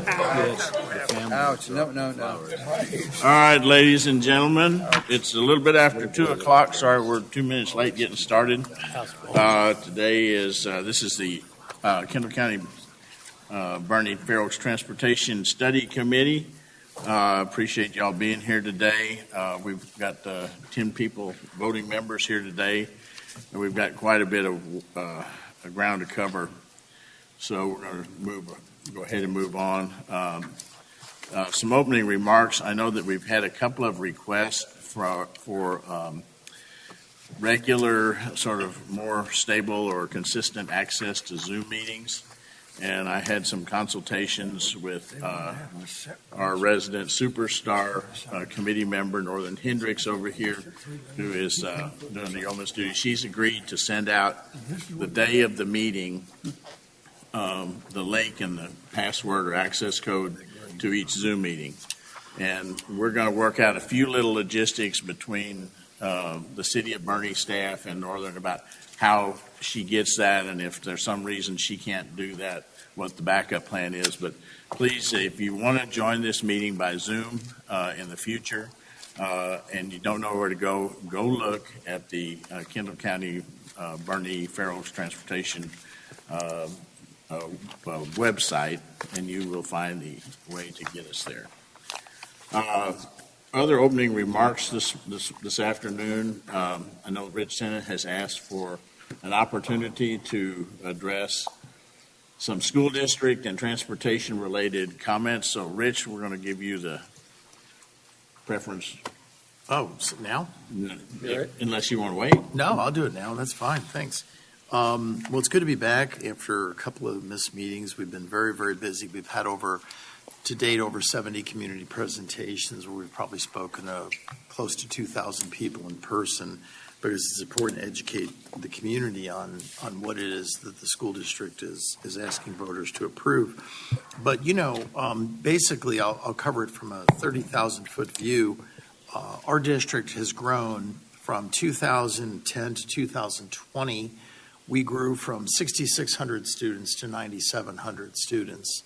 Yes. Ouch, no. All right, ladies and gentlemen, it's a little bit after 2 o'clock. Sorry, we're 2 minutes late getting started. Today is, this is the Kendall County Bernie Fair Oaks Transportation Study Committee. Appreciate y'all being here today. We've got 10 people, voting members here today, and we've got quite a bit of ground to cover. So we're going to go ahead and move on. Some opening remarks. I know that we've had a couple of requests for regular, sort of more stable or consistent access to Zoom meetings. And I had some consultations with our resident superstar committee member, Northern Hendricks, over here, who is doing the yeoman's duty. She's agreed to send out the day of the meeting the link and the password or access code to each Zoom meeting. And we're going to work out a few little logistics between the City of Bernie staff and Northern about how she gets that, and if there's some reason she can't do that, what the backup plan is. But please, if you want to join this meeting by Zoom in the future and you don't know where to go look at the Kendall County Bernie Fair Oaks Transportation website, and you will find the way to get us there. Other opening remarks this afternoon. I know Rich Sennett has asked for an opportunity to address some school district and transportation related comments. So Rich, we're going to give you the preference. Oh, so now? Unless you want to wait. No, I'll do it now. That's fine. Thanks. Well, it's good to be back after a couple of missed meetings. We've been very, very busy. We've had over 70 community presentations where we've probably spoken to close to 2,000 people in person, because it's important to educate the community on what it is that the school district is asking voters to approve. But, basically, I'll cover it from a 30,000-foot view. Our district has grown from 2010 to 2020. We grew from 6,600 students to 9,700 students.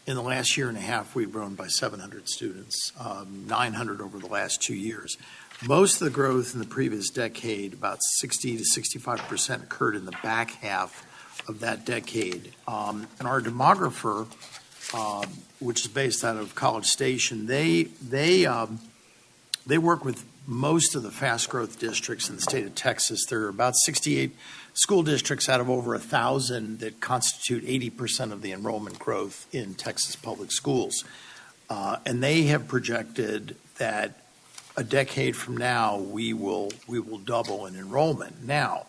In the last year and a half, we've grown by 700 students, 900 over the last 2 years. Most of the growth in the previous decade, about 60 to 65%, occurred in the back half of that decade. And our demographer, which is based out of College Station, they work with most of the fast growth districts in the state of Texas. There are about 68 school districts out of over 1,000 that constitute 80% of the enrollment growth in Texas public schools. And they have projected that a decade from now, we will double in enrollment. Now,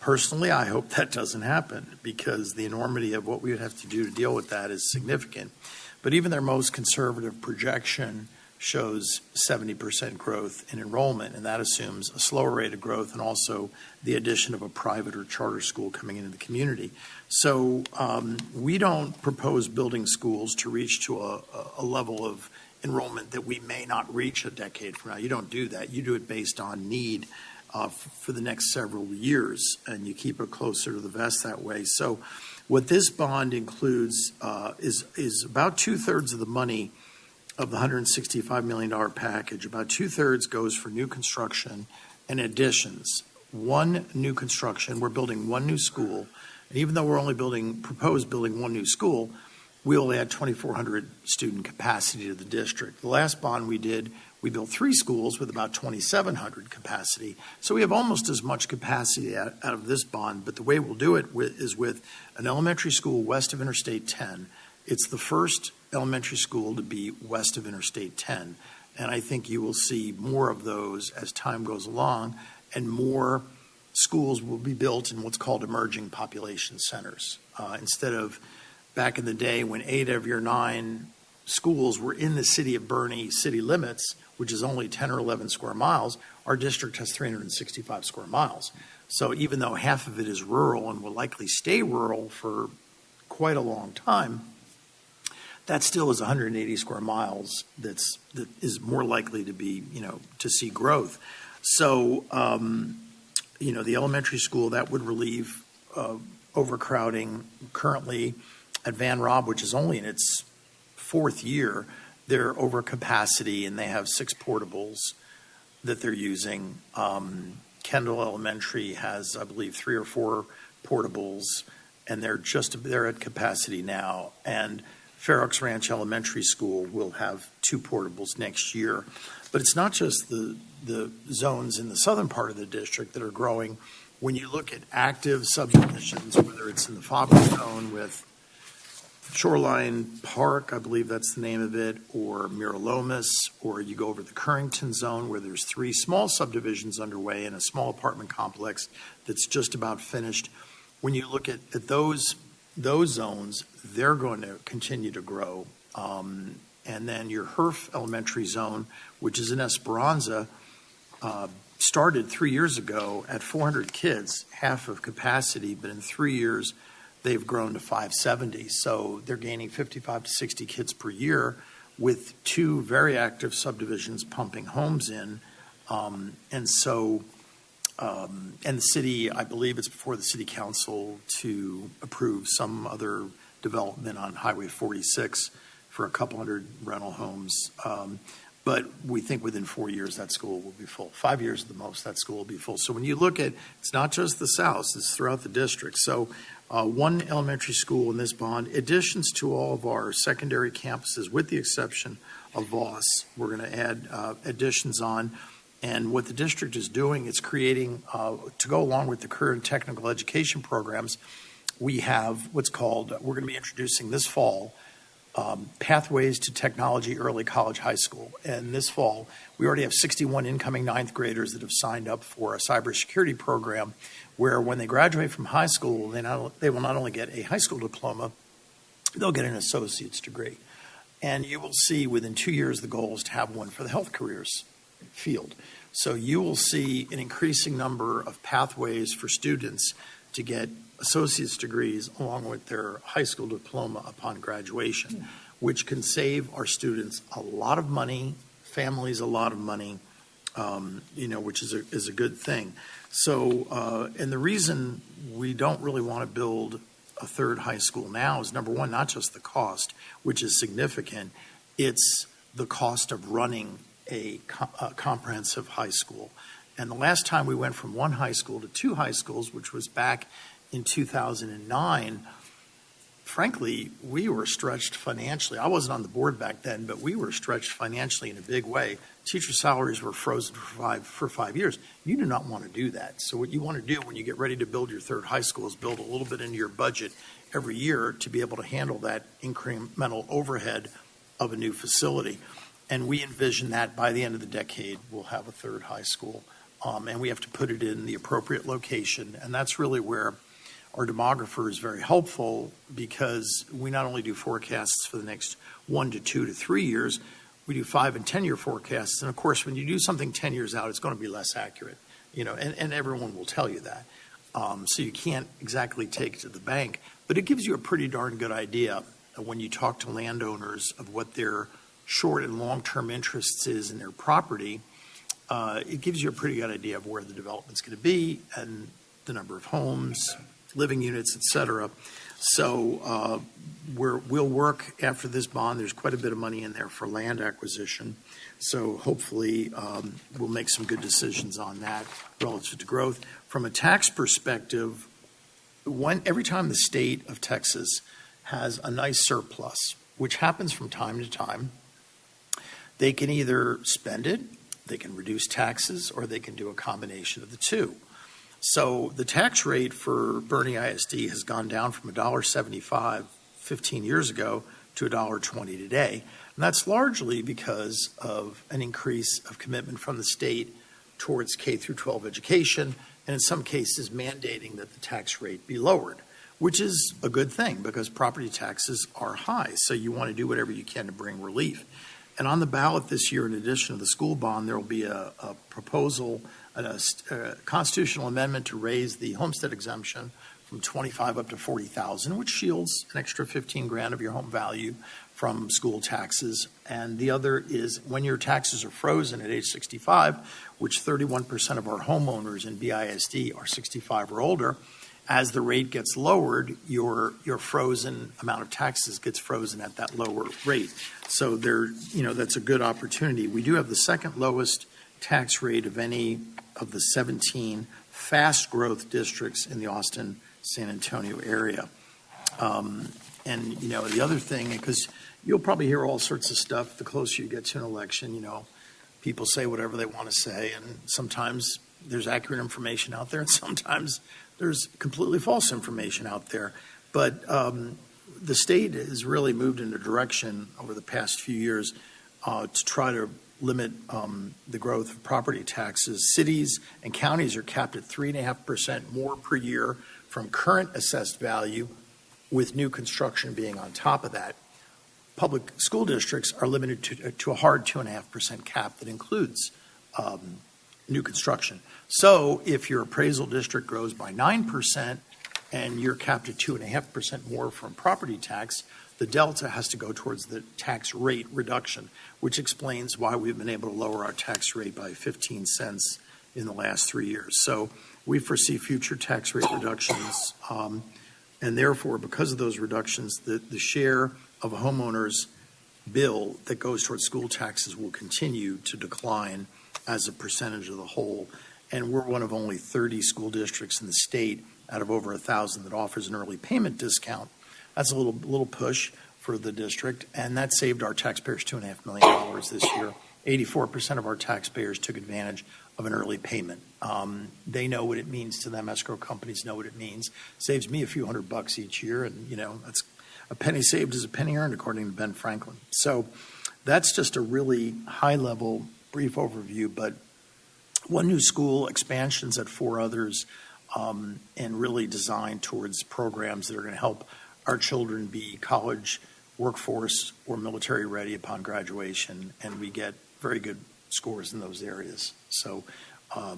personally, I hope that doesn't happen, because the enormity of what we would have to do to deal with that is significant. But even their most conservative projection shows 70% growth in enrollment, and that assumes a slower rate of growth and also the addition of a private or charter school coming into the community. So we don't propose building schools to reach to a level of enrollment that we may not reach a decade from now. You don't do that. You do it based on need for the next several years, and you keep it closer to the vest that way. So what this bond includes is about 2/3 of the money of the $165 million package. About 2/3 goes for new construction and additions. One new construction, we're building one new school, and even though we're only proposed building one new school, we'll add 2,400 student capacity to the district. The last bond we did, we built 3 schools with about 2,700 capacity. So we have almost as much capacity out of this bond, but the way we'll do it is with an elementary school west of Interstate 10. It's the first elementary school to be west of Interstate 10. And I think you will see more of those as time goes along, and more schools will be built in what's called emerging population centers. Instead of back in the day when 8 of your 9 schools were in the city of Bernie city limits, which is only 10 or 11 square miles, our district has 365 square miles. So even though half of it is rural and will likely stay rural for quite a long time, that still is 180 square miles that is more likely to be, to see growth. So, the elementary school, that would relieve overcrowding currently at Van Robb, which is only in its fourth year, they're over capacity, and they have 6 portables that they're using. Kendall Elementary has, I believe, 3 or 4 portables, and they're at capacity now. And Fair Oaks Ranch Elementary School will have 2 portables next year. But it's not just the zones in the southern part of the district that are growing. When you look at active subdivisions, whether it's in the Fauquier zone with Shoreline Park, I believe that's the name of it, or Miralomas, or you go over the Currington zone where there's 3 small subdivisions underway and a small apartment complex that's just about finished. When you look at those zones, they're going to continue to grow. And then your Herf Elementary Zone, which is in Esperanza, started 3 years ago at 400 kids, half of capacity, but in 3 years, they've grown to 570. So they're gaining 55 to 60 kids per year with 2 very active subdivisions pumping homes in. And the city, I believe it's before the city council to approve some other development on Highway 46 for a couple hundred rental homes. But we think within 4 years that school will be full. 5 years at the most, that school will be full. So when you look at, it's not just the south, it's throughout the district. So 1 elementary school in this bond, additions to all of our secondary campuses, with the exception of Voss. We're going to add additions on. And what the district is doing, it's creating, to go along with the career and technical education programs, we have what's called, we're going to be introducing this fall, Pathways to Technology Early College High School. And this fall, we already have 61 incoming 9th graders that have signed up for a cybersecurity program where when they graduate from high school, they will not only get a high school diploma, they'll get an associate's degree. And you will see within 2 years, the goal is to have one for the health careers field. So you will see an increasing number of pathways for students to get associate's degrees along with their high school diploma upon graduation, which can save our students a lot of money, families a lot of money, which is a good thing. So, and the reason we don't really want to build a 3rd high school now is, number one, not just the cost, which is significant, it's the cost of running a comprehensive high school. And the last time we went from 1 high school to 2 high schools, which was back in 2009, frankly, we were stretched financially. I wasn't on the board back then, but we were stretched financially in a big way. Teacher salaries were frozen for 5 years. You do not want to do that. So what you want to do when you get ready to build your 3rd high school is build a little bit into your budget every year to be able to handle that incremental overhead of a new facility. And we envision that by the end of the decade, we'll have a 3rd high school. And we have to put it in the appropriate location. And that's really where our demographer is very helpful, because we not only do forecasts for the next 1 to 2 to 3 years, we do 5 and 10 year forecasts. And of course, when you do something 10 years out, it's going to be less accurate, and everyone will tell you that. So you can't exactly take it to the bank, but it gives you a pretty darn good idea when you talk to landowners of what their short and long-term interests is in their property. It gives you a pretty good idea of where the development's going to be and the number of homes, living units, et cetera. So we'll work after this bond. There's quite a bit of money in there for land acquisition. So hopefully we'll make some good decisions on that relative to growth. From a tax perspective, every time the state of Texas has a nice surplus, which happens from time to time, they can either spend it, they can reduce taxes, or they can do a combination of the two. So the tax rate for Bernie ISD has gone down from $1.75 15 years ago to $1.20 today. And that's largely because of an increase of commitment from the state towards K through 12 education, and in some cases mandating that the tax rate be lowered, which is a good thing because property taxes are high. So you want to do whatever you can to bring relief. And on the ballot this year, in addition to the school bond, there will be a proposal, a constitutional amendment to raise the homestead exemption from $25,000 up to $40,000, which shields an extra $15,000 of your home value from school taxes. And the other is when your taxes are frozen at age 65, which 31% of our homeowners in BISD are 65 or older, as the rate gets lowered, your frozen amount of taxes gets frozen at that lower rate. So that's a good opportunity. We do have the second lowest tax rate of any of the 17 fast growth districts in the Austin, San Antonio area. And the other thing, because you'll probably hear all sorts of stuff the closer you get to an election, people say whatever they want to say, and sometimes there's accurate information out there, and sometimes there's completely false information out there. But the state has really moved in a direction over the past few years to try to limit the growth of property taxes. Cities and counties are capped at 3.5% more per year from current assessed value, with new construction being on top of that. Public school districts are limited to a hard 2.5% cap that includes new construction. So if your appraisal district grows by 9% and you're capped at 2.5% more from property tax, the delta has to go towards the tax rate reduction, which explains why we've been able to lower our tax rate by 15 cents in the last 3 years. So we foresee future tax rate reductions, and therefore, because of those reductions, the share of a homeowner's bill that goes towards school taxes will continue to decline as a percentage of the whole. And we're one of only 30 school districts in the state out of over 1,000 that offers an early payment discount. That's a little push for the district, and that saved our taxpayers $2.5 million this year. 84% of our taxpayers took advantage of an early payment. They know what it means to them. Escrow companies know what it means. Saves me a few $100 each year, and that's a penny saved is a penny earned, according to Ben Franklin. So that's just a really high-level, brief overview. But one new school, expansions at 4 others, and really designed towards programs that are going to help our children be college, workforce, or military ready upon graduation, and we get very good scores in those areas. So I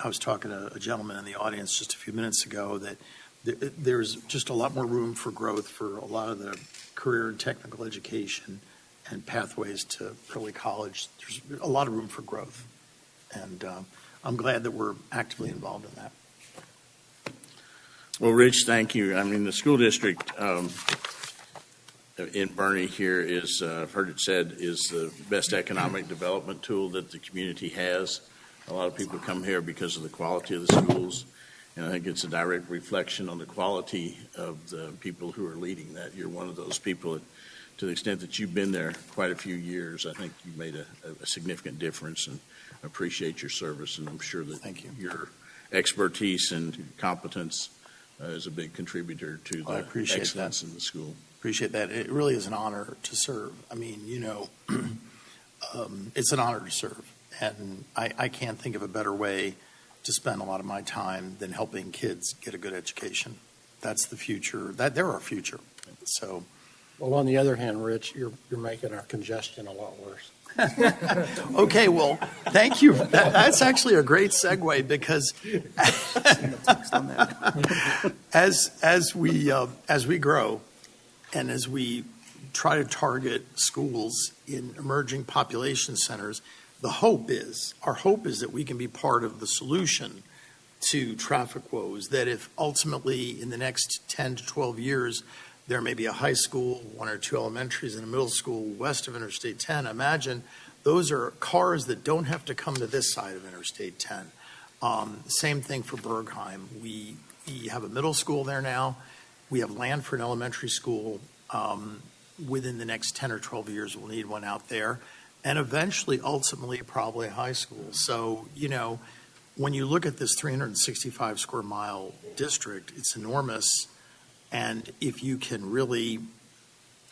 was talking to a gentleman in the audience just a few minutes ago that there's just a lot more room for growth for a lot of the career and technical education and pathways to early college. There's a lot of room for growth, and I'm glad that we're actively involved in that. Well, Rich, thank you. I mean, the school district in Bernie here is, I've heard it said, is the best economic development tool that the community has. A lot of people come here because of the quality of the schools, and I think it's a direct reflection on the quality of the people who are leading that. You're one of those people that, to the extent that you've been there quite a few years, I think you made a significant difference, and appreciate your service, and I'm sure that Thank you. Your expertise and competence is a big contributor to the excellence in the school. Appreciate that. It really is an honor to serve. I mean, it's an honor to serve. And I can't think of a better way to spend a lot of my time than helping kids get a good education. That's the future. They're our future. So, well, on the other hand, Rich, you're making our congestion a lot worse. Okay, well, thank you. That's actually a great segue, because as we grow and as we try to target schools in emerging population centers, our hope is that we can be part of the solution to traffic woes, that if ultimately in the next 10 to 12 years there may be a high school, 1 or 2 elementaries, and a middle school west of Interstate 10. Imagine those are cars that don't have to come to this side of Interstate 10. Same thing for Bergheim. We have a middle school there now. We have land for an elementary school. Within the next 10 or 12 years, we'll need one out there. And eventually, ultimately, probably a high school. So, when you look at this 365 square mile district, it's enormous. And if you can really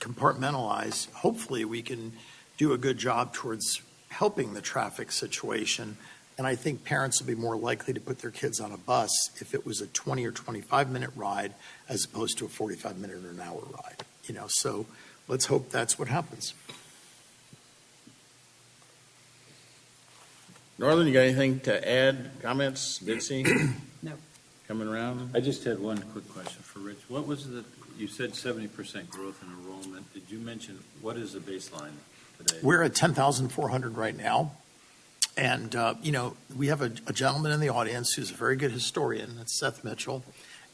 compartmentalize, hopefully we can do a good job towards helping the traffic situation. And I think parents will be more likely to put their kids on a bus if it was a 20 or 25-minute ride as opposed to a 45-minute or an hour ride. So let's hope that's what happens. Northern, you got anything to add? Comments? Bitsy? No. Coming around? I just had one quick question for Rich. What was you said 70% growth in enrollment. Did you mention, what is the baseline today? We're at 10,400 right now. And, we have a gentleman in the audience who's a very good historian. That's Seth Mitchell.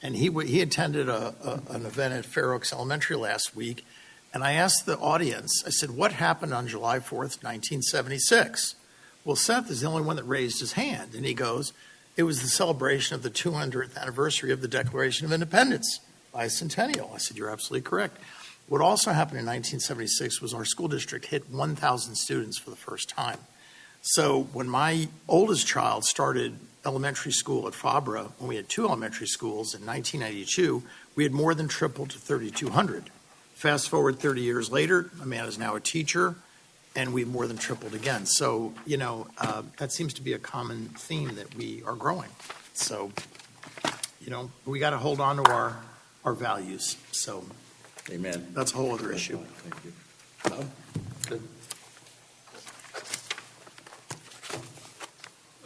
And he attended an event at Fair Oaks Elementary last week. And I asked the audience, I said, what happened on July 4th, 1976? Well, Seth is the only one that raised his hand. And he goes, it was the celebration of the 200th anniversary of the Declaration of Independence, bicentennial. I said, you're absolutely correct. What also happened in 1976 was our school district hit 1,000 students for the first time. So when my oldest child started elementary school at Fabra, when we had 2 elementary schools in 1992, we had more than tripled to 3,200. Fast forward 30 years later, a man is now a teacher, and we've more than tripled again. So, that seems to be a common theme that we are growing. So, we got to hold on to our values. So Amen. that's a whole other issue. Thank you. Good.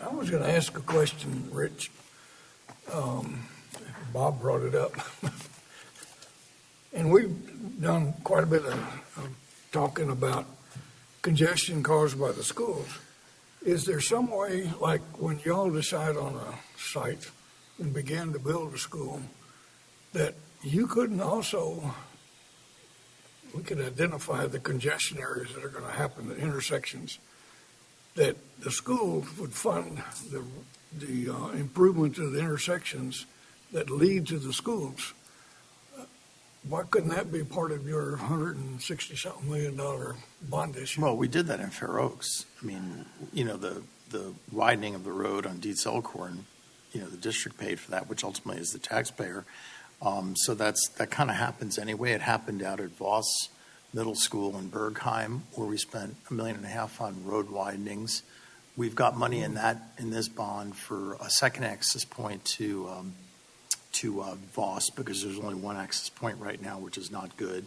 I was going to ask a question, Rich. Bob brought it up. And we've done quite a bit of talking about congestion caused by the schools. Is there some way, like when y'all decide on a site and began to build a school, that you couldn't also, we could identify the congestion areas that are going to happen, the intersections, that the school would fund the improvement of the intersections that lead to the schools? Why couldn't that be part of your $160-something million bond issue? Well, we did that in Fair Oaks. I mean, the widening of the road on Dietz Elkhorn, the district paid for that, which ultimately is the taxpayer. So that kind of happens anyway. It happened out at Voss Middle School in Bergheim, where we spent $1.5 million on road widenings. We've got money in this bond for a second access point to Voss, because there's only one access point right now, which is not good.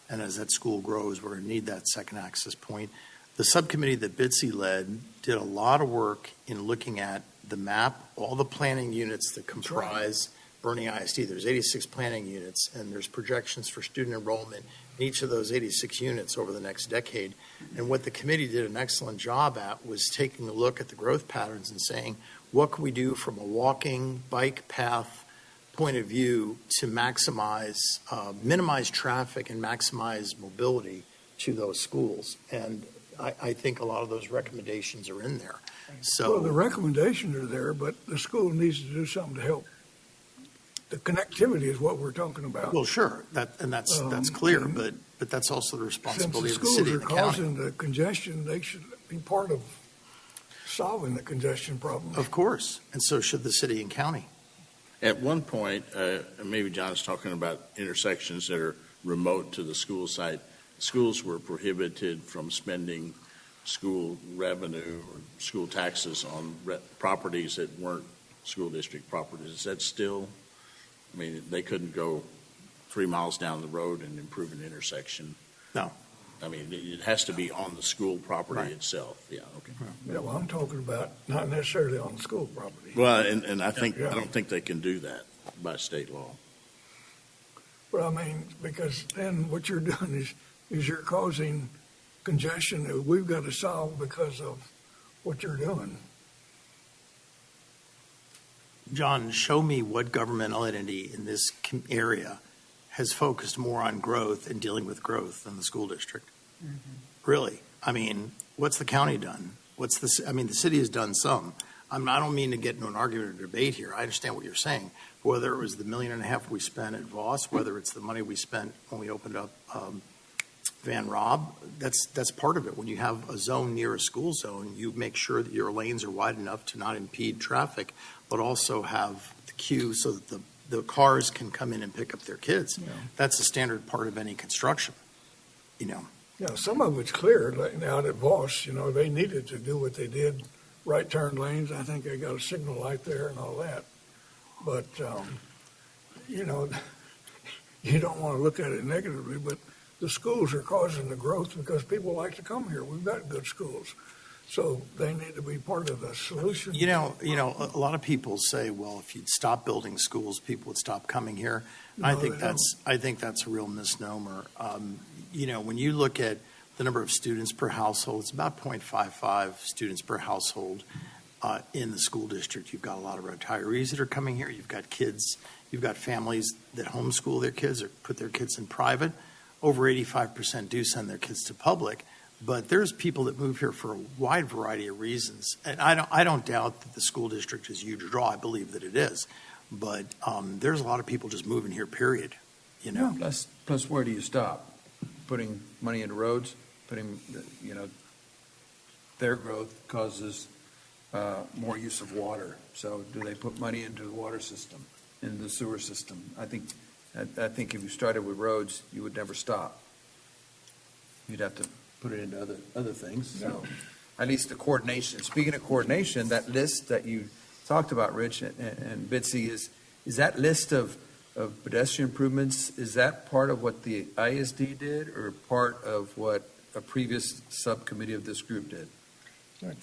And as that school grows, we're going to need that second access point. The subcommittee that Bitsy led did a lot of work in looking at the map, all the planning units that comprise Bernie ISD. There's 86 planning units, and there's projections for student enrollment in each of those 86 units over the next decade. And what the committee did an excellent job at was taking a look at the growth patterns and saying, what can we do from a walking, bike path point of view to minimize traffic and maximize mobility to those schools? And I think a lot of those recommendations are in there. So, Well, the recommendations are there, but the school needs to do something to help. The connectivity is what we're talking about. well, sure, that's clear, but that's also the responsibility of the city and the Since the schools are county. causing the congestion, they should be part of solving the congestion problem. Of course, and so should the city and county. At one point, maybe John's talking about intersections that are remote to the school site. Schools were prohibited from spending school revenue or school taxes on properties that weren't school district properties. Is that still, they couldn't go 3 miles down the road and improve an intersection? No. It has to be on the school property Right. itself. Yeah, okay. Yeah, well, I'm talking about not necessarily on school property. Well, and I Yeah. don't think they can do that by state law. But because then what you're doing is you're causing congestion that we've got to solve because of what you're doing. John, show me what governmental entity in this area has focused more on growth and dealing with growth than the school district. Really? What's the county done? The city has done some. I don't mean to get into an argument or debate here. I understand what you're saying. Whether it was the $1.5 million we spent at Voss, whether it's the money we spent when we opened up Van Rob, that's part of it. When you have a zone near a school zone, you make sure that your lanes are wide enough to not impede traffic, but also have the queue so that the cars can come in and pick up their kids. Yeah. That's a standard part of any construction, Yeah, some of it's clear, like out at Voss, they needed to do what they did, right turn lanes. I think they got a signal light there and all that. But, you don't want to look at it negatively, but the schools are causing the growth because people like to come here. We've got good schools. So they need to be part of the solution. A lot of people say, well, if you'd stop building schools, people would stop coming here. I think that's a real misnomer. When you look at the number of students per household, it's about 0.55 students per household in the school district. You've got a lot of retirees that are coming here. You've got kids You've got families that homeschool their kids or put their kids in private. Over 85% do send their kids to public. But there's people that move here for a wide variety of reasons. And I don't doubt that the school district is a huge draw. I believe that it is. But there's a lot of people just moving here, period. You know? Plus, where do you stop? Putting money into roads, their growth causes more use of water. So do they put money into the water system, into the sewer system? I think if you started with roads, you would never stop. You'd have to put it into other things. So at least the coordination. Speaking of coordination, that list that you talked about, Rich and Bitsy, is that list of pedestrian improvements, is that part of what the ISD did or part of what a previous subcommittee of this group did?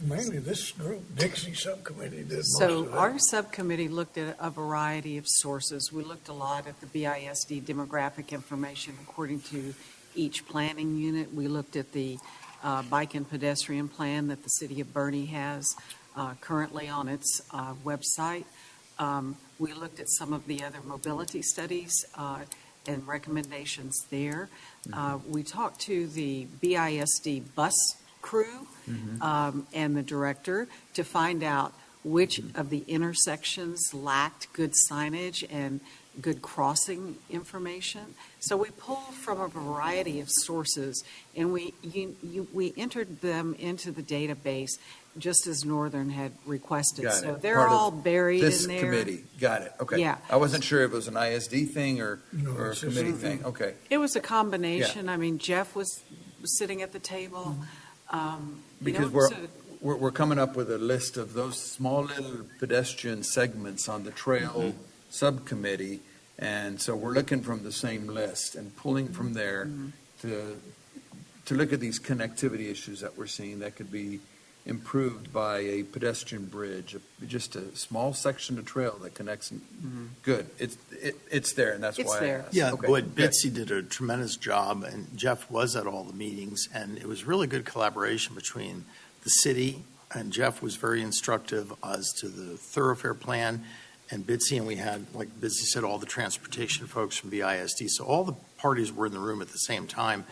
Mainly this group, Dixie Subcommittee, did most So of that. our subcommittee looked at a variety of sources. We looked a lot at the BISD demographic information according to each planning unit. We looked at the bike and pedestrian plan that the city of Bernie has currently on its website. We looked at some of the other mobility studies and recommendations there. We talked to the BISD bus crew and the director to find out which of the intersections lacked good signage and good crossing information. So we pulled from a variety of sources, and we entered them into the database just as Northern had requested. Got So it. they're Part of all buried This in there. committee, got it, okay. Yeah. I wasn't sure if it was an ISD thing or No, a it's just committee a- thing, okay. It was a combination. I mean, Jeff was sitting at the table. Because we're coming up with a list of those small little pedestrian segments on the trail subcommittee, and so we're looking from the same list and pulling from there to look at these connectivity issues that we're seeing that could be improved by a pedestrian bridge, just a small section of trail that connects. Good, it's there, and that's It's why I there. asked. Yeah, Okay, boy, good. Bitsy did a tremendous job, and Jeff was at all the meetings, and it was really good collaboration between the city, and Jeff was very instructive as to the thoroughfare plan, and Bitsy, and we had, like Bitsy said, all the transportation folks from BISD, so all the parties were in the room at the same time,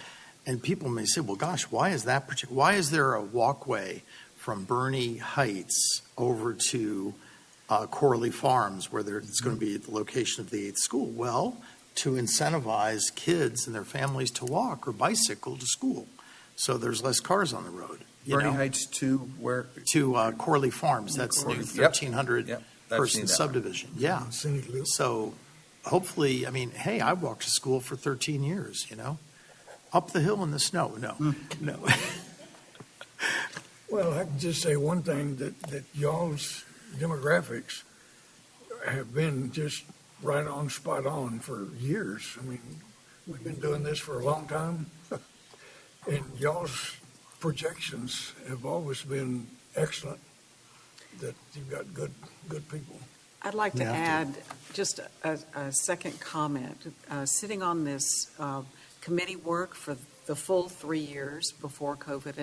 and people may say, well, gosh, why is there a walkway from Bernie Heights over to Corley Farms, where it's going to be at the location of the 8th school? Well, to incentivize kids and their families to walk or bicycle to school, so there's less cars on the road. Bernie Heights to where? To Corley Farms, that's the new Yep. 1,300 Yep, I've seen person that. subdivision. Yeah, Scenic Loop. so hopefully, I mean, hey, I walked to school for 13 years, up the hill in the snow. No. Well, I can just say one thing, that y'all's demographics have been just right on, spot on for years. I mean, we've been doing this for a long time, and y'all's projections have always been excellent, that you've got good people. I'd like to You have add just a second comment. Sitting on this committee work for the full 3 years before COVID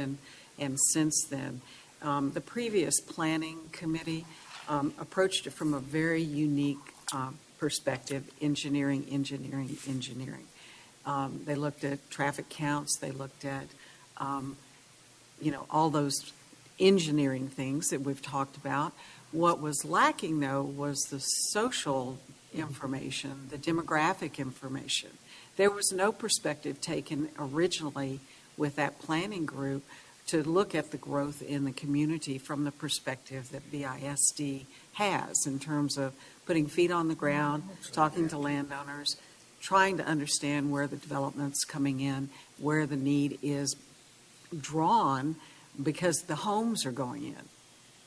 and since then, the previous planning committee approached it from a very unique perspective, engineering. They looked at traffic counts, they looked at, all those engineering things that we've talked about. What was lacking, though, was the social information, the demographic information. There was no perspective taken originally with that planning group to look at the growth in the community from the perspective that BISD has in terms of putting feet on the ground, talking to landowners, trying to understand where the development's coming in, where the need is drawn because the homes are going in.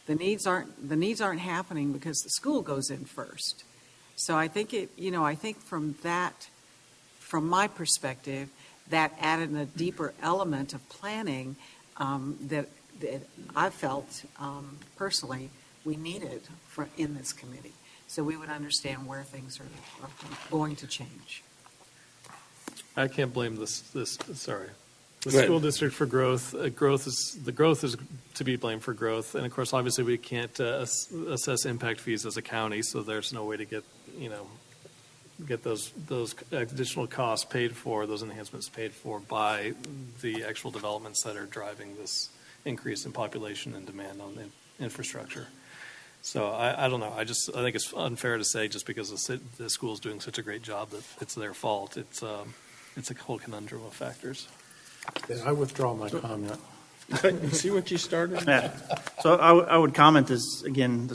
The needs aren't happening because the school goes in first. So I think from my perspective, that added a deeper element of planning that I felt personally we needed in this committee, so we would understand where things are going to change. I can't blame the Go ahead. school district for growth. The growth is to be blamed for growth, and of course, obviously, we can't assess impact fees as a county, so there's no way to get get those additional costs paid for, those enhancements paid for by the actual developments that are driving this increase in population and demand on the infrastructure. So I don't know. I think it's unfair to say just because the school's doing such a great job that it's their fault. It's a whole conundrum of factors. I withdraw my comment. You see what you started? Yeah. So I would comment is, again,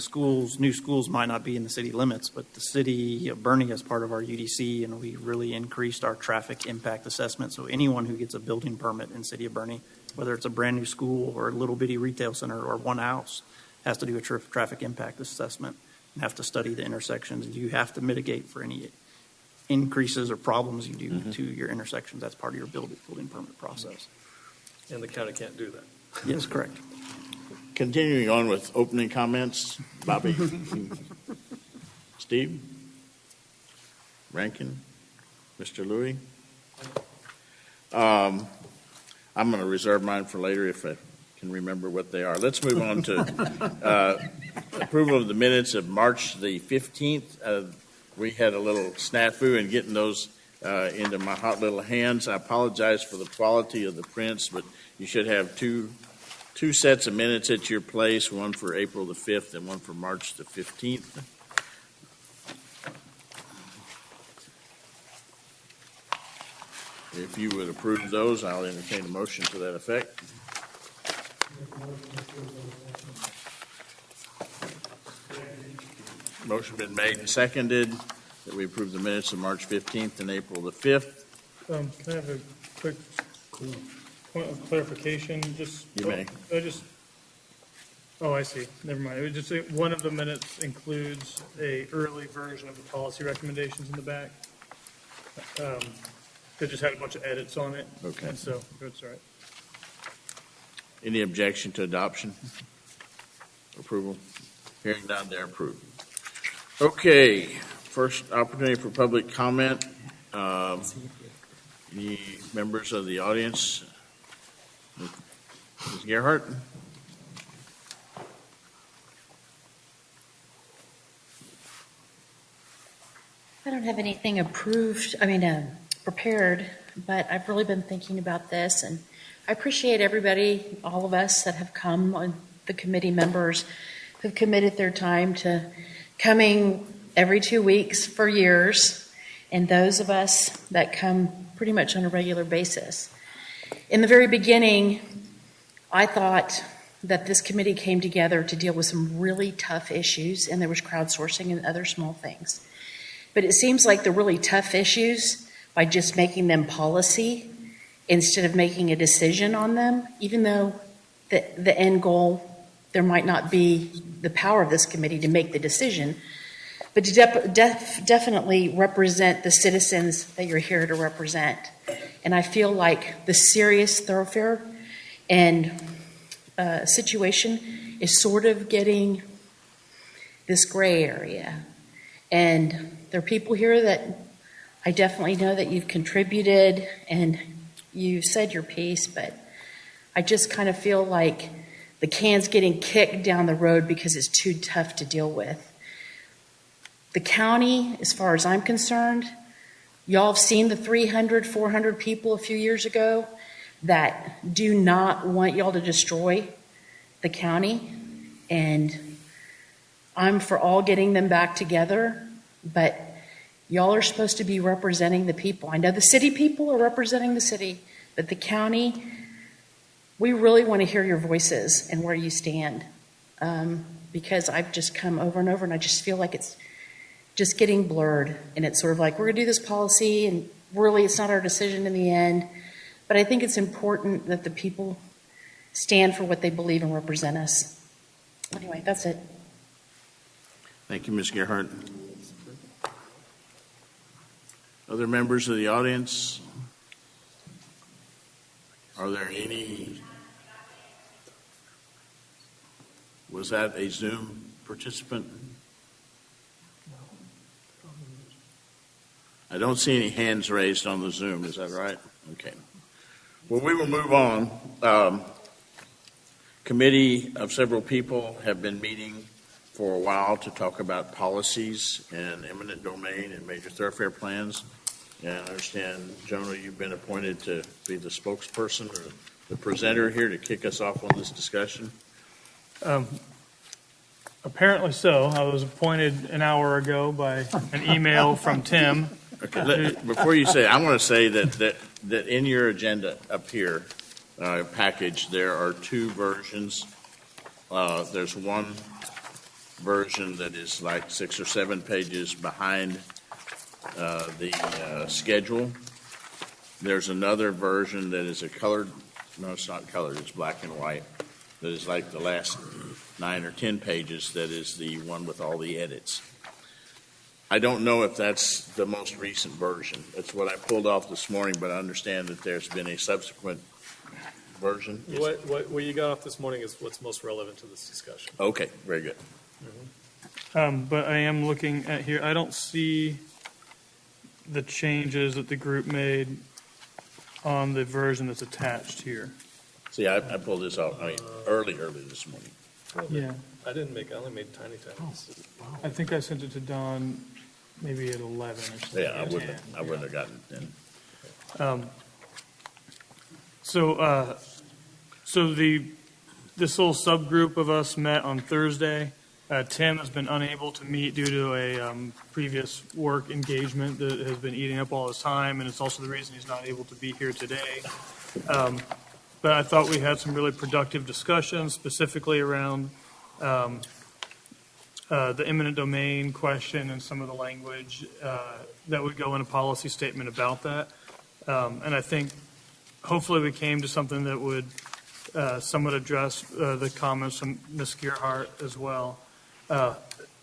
new schools might not be in the city limits, but the city of Bernie is part of our UDC, and we really increased our traffic impact assessment. So anyone who gets a building permit in the city of Bernie, whether it's a brand new school or a little bitty retail center or one house, has to do a traffic impact assessment and have to study the intersections. And you have to mitigate for any increases or problems you do to your intersections. That's part of your building permit process. And the county can't do that. Yes, correct. Continuing on with opening comments, Bobby, Steve, Rankin, Mr. Louie. I'm going to reserve mine for later if I can remember what they are. Let's move on to approval of the minutes of March the 15th. We had a little snafu in getting those into my hot little hands. I apologize for the quality of the prints, but you should have two sets of minutes at your place, one for April the 5th and one for March the 15th. If you would approve those, I'll entertain a motion to that effect. Motion been made and seconded that we approve the minutes of March 15th and April the 5th. Can I have a quick point of clarification? You may. I see. Never mind. It was just one of the minutes includes a early version of the policy recommendations in the back. That just had a bunch of edits on it. Okay. And so that's all right. Any objection to adoption? Approval? Hearing none, they're approved. Okay, first opportunity for public comment. Any members of the audience? Ms. Gerhardt? I don't have anything prepared, but I've really been thinking about this, and I appreciate everybody, all of us that have come, on the committee members who've committed their time to coming every 2 weeks for years, and those of us that come pretty much on a regular basis. In the very beginning, I thought that this committee came together to deal with some really tough issues, and there was crowdsourcing and other small things. But it seems like the really tough issues, by just making them policy instead of making a decision on them, even though the end goal, there might not be the power of this committee to make the decision, but to definitely represent the citizens that you're here to represent. And I feel like the serious Thoroughfare and situation is sort of getting this gray area. And there are people here that I definitely know that you've contributed and you said your piece, but I just kind of feel like the can's getting kicked down the road because it's too tough to deal with. The county, as far as I'm concerned, y'all have seen the 300, 400 people a few years ago that do not want y'all to destroy the county. And I'm for all getting them back together, but y'all are supposed to be representing the people. I know the city people are representing the city, but the county, we really want to hear your voices and where you stand. Because I've just come over and over and I just feel like it's just getting blurred. And it's sort of like, we're going to do this policy and really it's not our decision in the end. But I think it's important that the people stand for what they believe and represent us. Anyway, that's it. Thank you, Ms. Gerhardt. Other members of the audience? Are there any? Was that a Zoom participant? I don't see any hands raised on the Zoom. Is that right? Okay. Well, we will move on. Committee of several people have been meeting for a while to talk about policies and eminent domain and major thoroughfare plans. And I understand, Jonah, you've been appointed to be the spokesperson or the presenter here to kick us off on this discussion. Apparently so. I was appointed an hour ago by an email from Tim. Okay, before you say, I want to say that in your agenda up here, package, there are two versions. There's one version that is like 6 or 7 pages behind the schedule. There's another version that is no, it's not colored, it's black and white. That is like the last 9 or 10 pages, that is the one with all the edits. I don't know if that's the most recent version. That's what I pulled off this morning, but I understand that there's been a subsequent version. What you got off this morning is what's most relevant to this discussion. Okay, very good. But I am looking at here, I don't see the changes that the group made on the version that's attached here. See, I pulled this off, early this morning. Yeah, I only made tiny. I think I sent it to Don maybe at 11 or something. Yeah, I wouldn't have gotten it then. So this little subgroup of us met on Thursday. Tim has been unable to meet due to a previous work engagement that has been eating up all his time, and it's also the reason he's not able to be here today. But I thought we had some really productive discussions, specifically around the eminent domain question and some of the language that would go in a policy statement about that. And I think hopefully we came to something that would somewhat address the comments from Ms. Gearhart as well.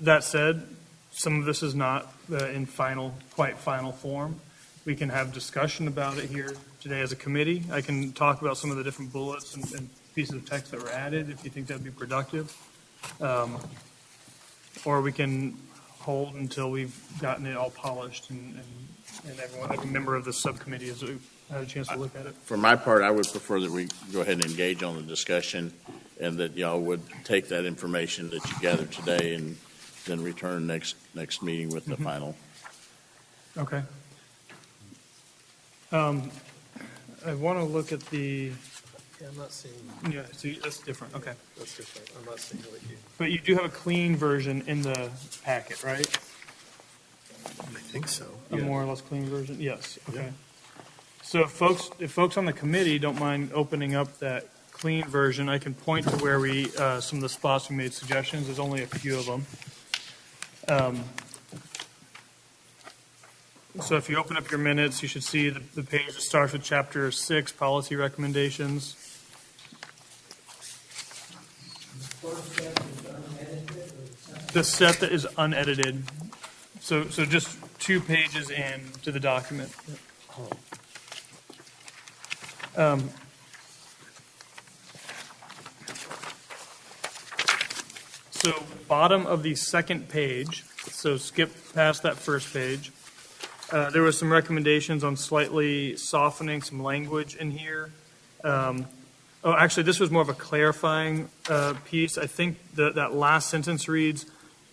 That said, some of this is not in quite final form. We can have discussion about it here today as a committee. I can talk about some of the different bullets and pieces of text that were added if you think that'd be productive. Or we can hold until we've gotten it all polished and every member of the subcommittee has had a chance to look at it. For my part, I would prefer that we go ahead and engage on the discussion, and that y'all would take that information that you gathered today and then return next meeting with the final. Okay. I want to look at the, Yeah, I'm not seeing. yeah, see, that's different, okay. That's different. I'm not seeing what you. But you do have a clean version in the packet, right? I think so. A more or less clean version? Yes, okay. So if folks on the committee don't mind opening up that clean version, I can point to where some of the spots we made suggestions. There's only a few of them. So if you open up your minutes, you should see the page that starts with Chapter 6, Policy Recommendations. The set that is unedited. So just 2 pages in to the document. So bottom of the second page, so skip past that first page. There were some recommendations on slightly softening some language in here. Actually, this was more of a clarifying piece. I think that last sentence reads,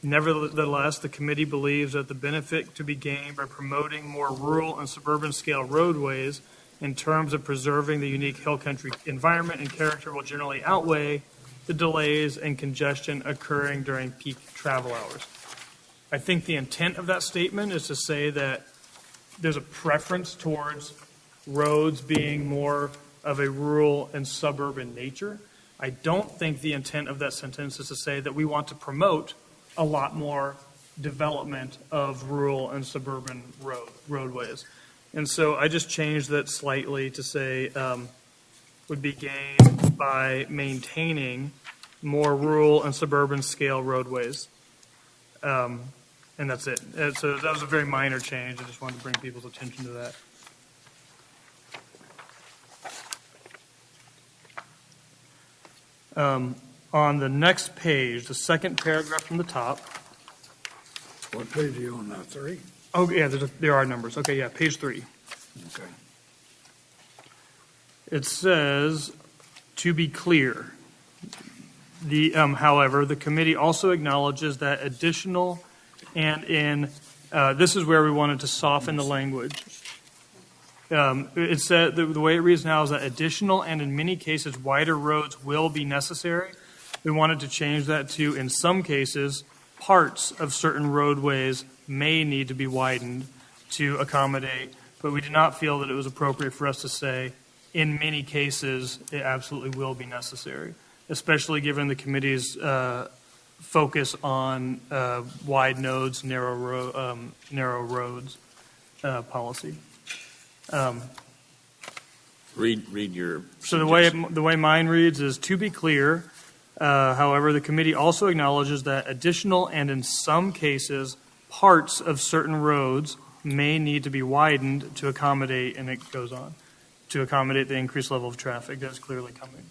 nevertheless, the committee believes that the benefit to be gained by promoting more rural and suburban scale roadways in terms of preserving the unique hill country environment and character will generally outweigh the delays and congestion occurring during peak travel hours. I think the intent of that statement is to say that there's a preference towards roads being more of a rural and suburban nature. I don't think the intent of that sentence is to say that we want to promote a lot more development of rural and suburban roadways. And so I just changed that slightly to say would be gained by maintaining more rural and suburban scale roadways. And that's it. And so that was a very minor change. I just wanted to bring people's attention to that. On the next page, the second paragraph from the top. What page are you on now, 3? Oh, yeah, there are numbers. Okay, yeah, page 3. Okay. It says, to be clear, However, the committee also acknowledges that additional this is where we wanted to soften the language. It said, the way it reads now is that additional and in many cases wider roads will be necessary. We wanted to change that to, in some cases, parts of certain roadways may need to be widened to accommodate, but we did not feel that it was appropriate for us to say, in many cases, it absolutely will be necessary, especially given the committee's focus on wide nodes, narrow roads policy. Read your. So the way mine reads is, to be clear, however, the committee also acknowledges that additional and in some cases parts of certain roads may need to be widened to accommodate, and it goes on, to accommodate the increased level of traffic that's clearly coming.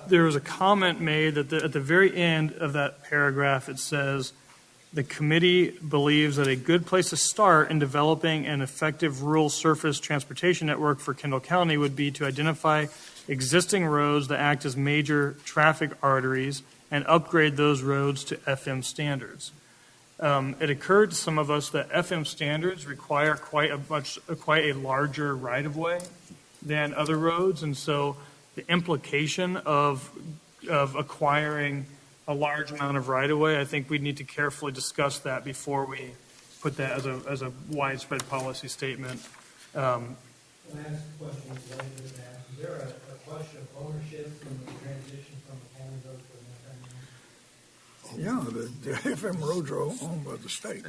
There was a comment made that at the very end of that paragraph, it says, the committee believes that a good place to start in developing an effective rural surface transportation network for Kendall County would be to identify existing roads that act as major traffic arteries and upgrade those roads to FM standards. It occurred to some of us that FM standards require quite a larger right-of-way than other roads, and so the implication of acquiring a large amount of right-of-way, I think we need to carefully discuss that before we put that as a widespread policy statement. Can I ask a question related to that? Is there a question of ownership from the transition from the county road to an FM road? Yeah, the FM roads are owned by the state.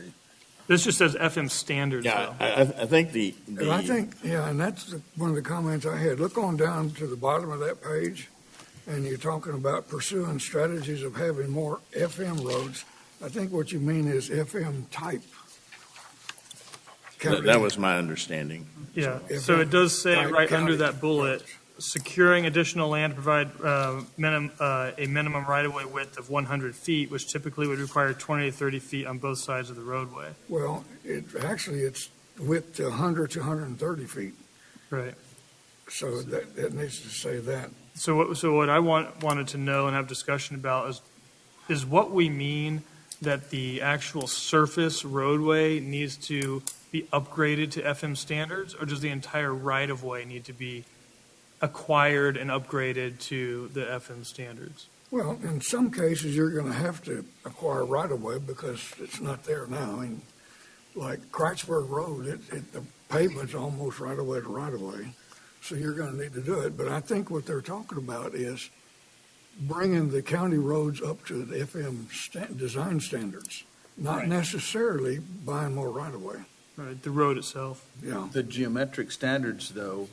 This just says FM standards, Yeah, though. I think And I think, and that's one of the comments I had. Look on down to the bottom of that page, and you're talking about pursuing strategies of having more FM roads. I think what you mean is FM type. that was my understanding. Yeah, so it does say right under that bullet, securing additional land to provide a minimum right-of-way width of 100 feet, which typically would require 20 to 30 feet on both sides of the roadway. Well, it's width to 100 to 130 feet. Right. So that needs to say that. So what I wanted to know and have discussion about is what we mean that the actual surface roadway needs to be upgraded to FM standards, or does the entire right-of-way need to be acquired and upgraded to the FM standards? Well, in some cases, you're going to have to acquire right-of-way because it's not there now. I mean, like Kreisberg Road, the pavement's almost right-of-way to right-of-way, so you're going to need to do it. But I think what they're talking about is bringing the county roads up to the FM design standards, not necessarily buying more right-of-way. Right, the road itself. Yeah. The geometric standards, though,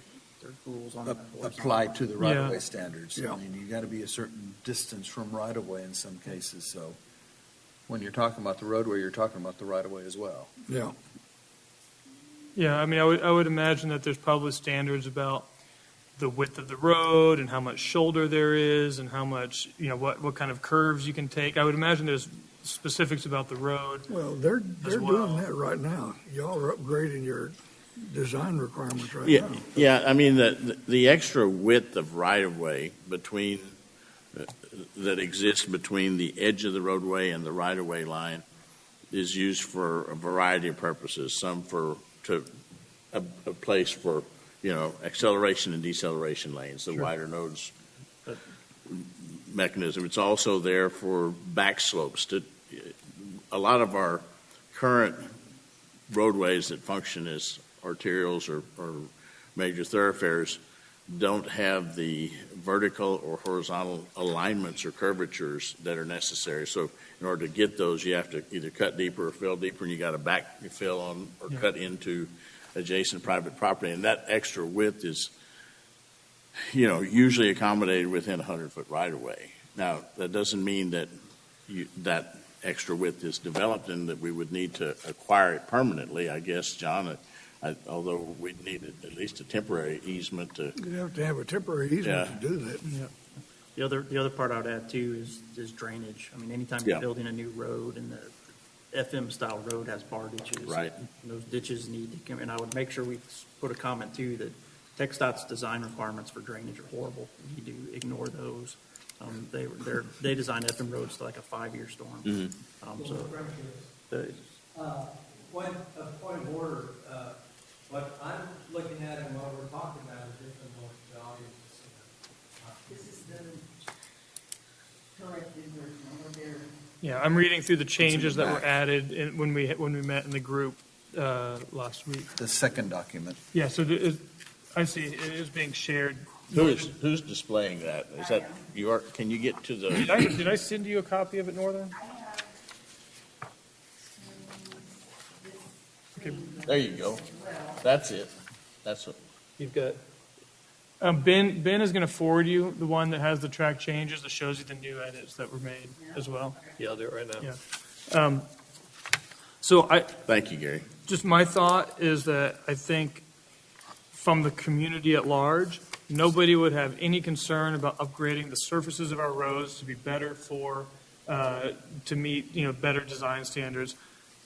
apply to the right-of-way standards. Yeah. I mean, you got to be a certain distance from right-of-way in some cases, so when you're talking about the roadway, you're talking about the right-of-way as well. Yeah. Yeah, I mean, I would imagine that there's probably standards about the width of the road and how much shoulder there is and how much, what kind of curves you can take. I would imagine there's specifics about the road. Well, they're doing that right now. Y'all are upgrading your design requirements right now. Yeah, I mean, the extra width of right-of-way that exists between the edge of the roadway and the right-of-way line is used for a variety of purposes. Some a place for, acceleration and deceleration lanes, the wider nodes mechanism. It's also there for back slopes. A lot of our current roadways that function as arterials or major thoroughfares don't have the vertical or horizontal alignments or curvatures that are necessary. So in order to get those, you have to either cut deeper or fill deeper, and you got to backfill on or cut into adjacent private property. And that extra width is, usually accommodated within a 100-foot right-of-way. Now, that doesn't mean that that extra width is developed and that we would need to acquire it permanently, I guess, John. Although we'd need at least a temporary easement to. You'd have to have a temporary easement to do that. Yeah. The other part I would add too is drainage. I mean, anytime you're building a new road and FM-style road has bar ditches. Right. And those ditches need to come, and I would make sure we put a comment too, that TxDOT's design requirements for drainage are horrible. We need to ignore those. They designed FM roads to like a 5-year storm. So, Point of order, what I'm looking at and what we're talking about is different than what the audience is seeing. This is the corrected version over there. Yeah, I'm reading through the changes that were added when we met in the group last week. The second document. Yeah, so I see it is being shared. Who's displaying that? Is that you are? Can you get to the? Did I send you a copy of it, Northern? Okay. There you go. That's it. That's what. You've got. Ben is going to forward you the one that has the track changes that shows you the new edits that were made as well. Yeah, I'll do it right now. Yeah. So Thank you, Gary. just my thought is that I think from the community at large, nobody would have any concern about upgrading the surfaces of our roads to be better to meet, better design standards.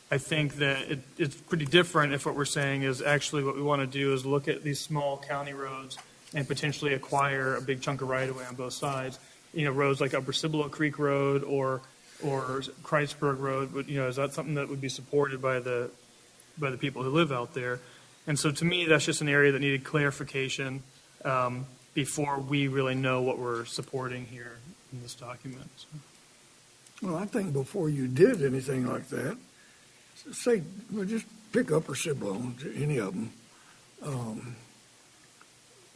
I think that it's pretty different if what we're saying is actually what we want to do is look at these small county roads and potentially acquire a big chunk of right-of-way on both sides. Roads like Upper Cibolo Creek Road or Kreisberg Road, is that something that would be supported by the people who live out there? And so to me, that's just an area that needed clarification before we really know what we're supporting here in this document. So. Well, I think before you did anything like that, say, just pick Upper Cibolo, any of them.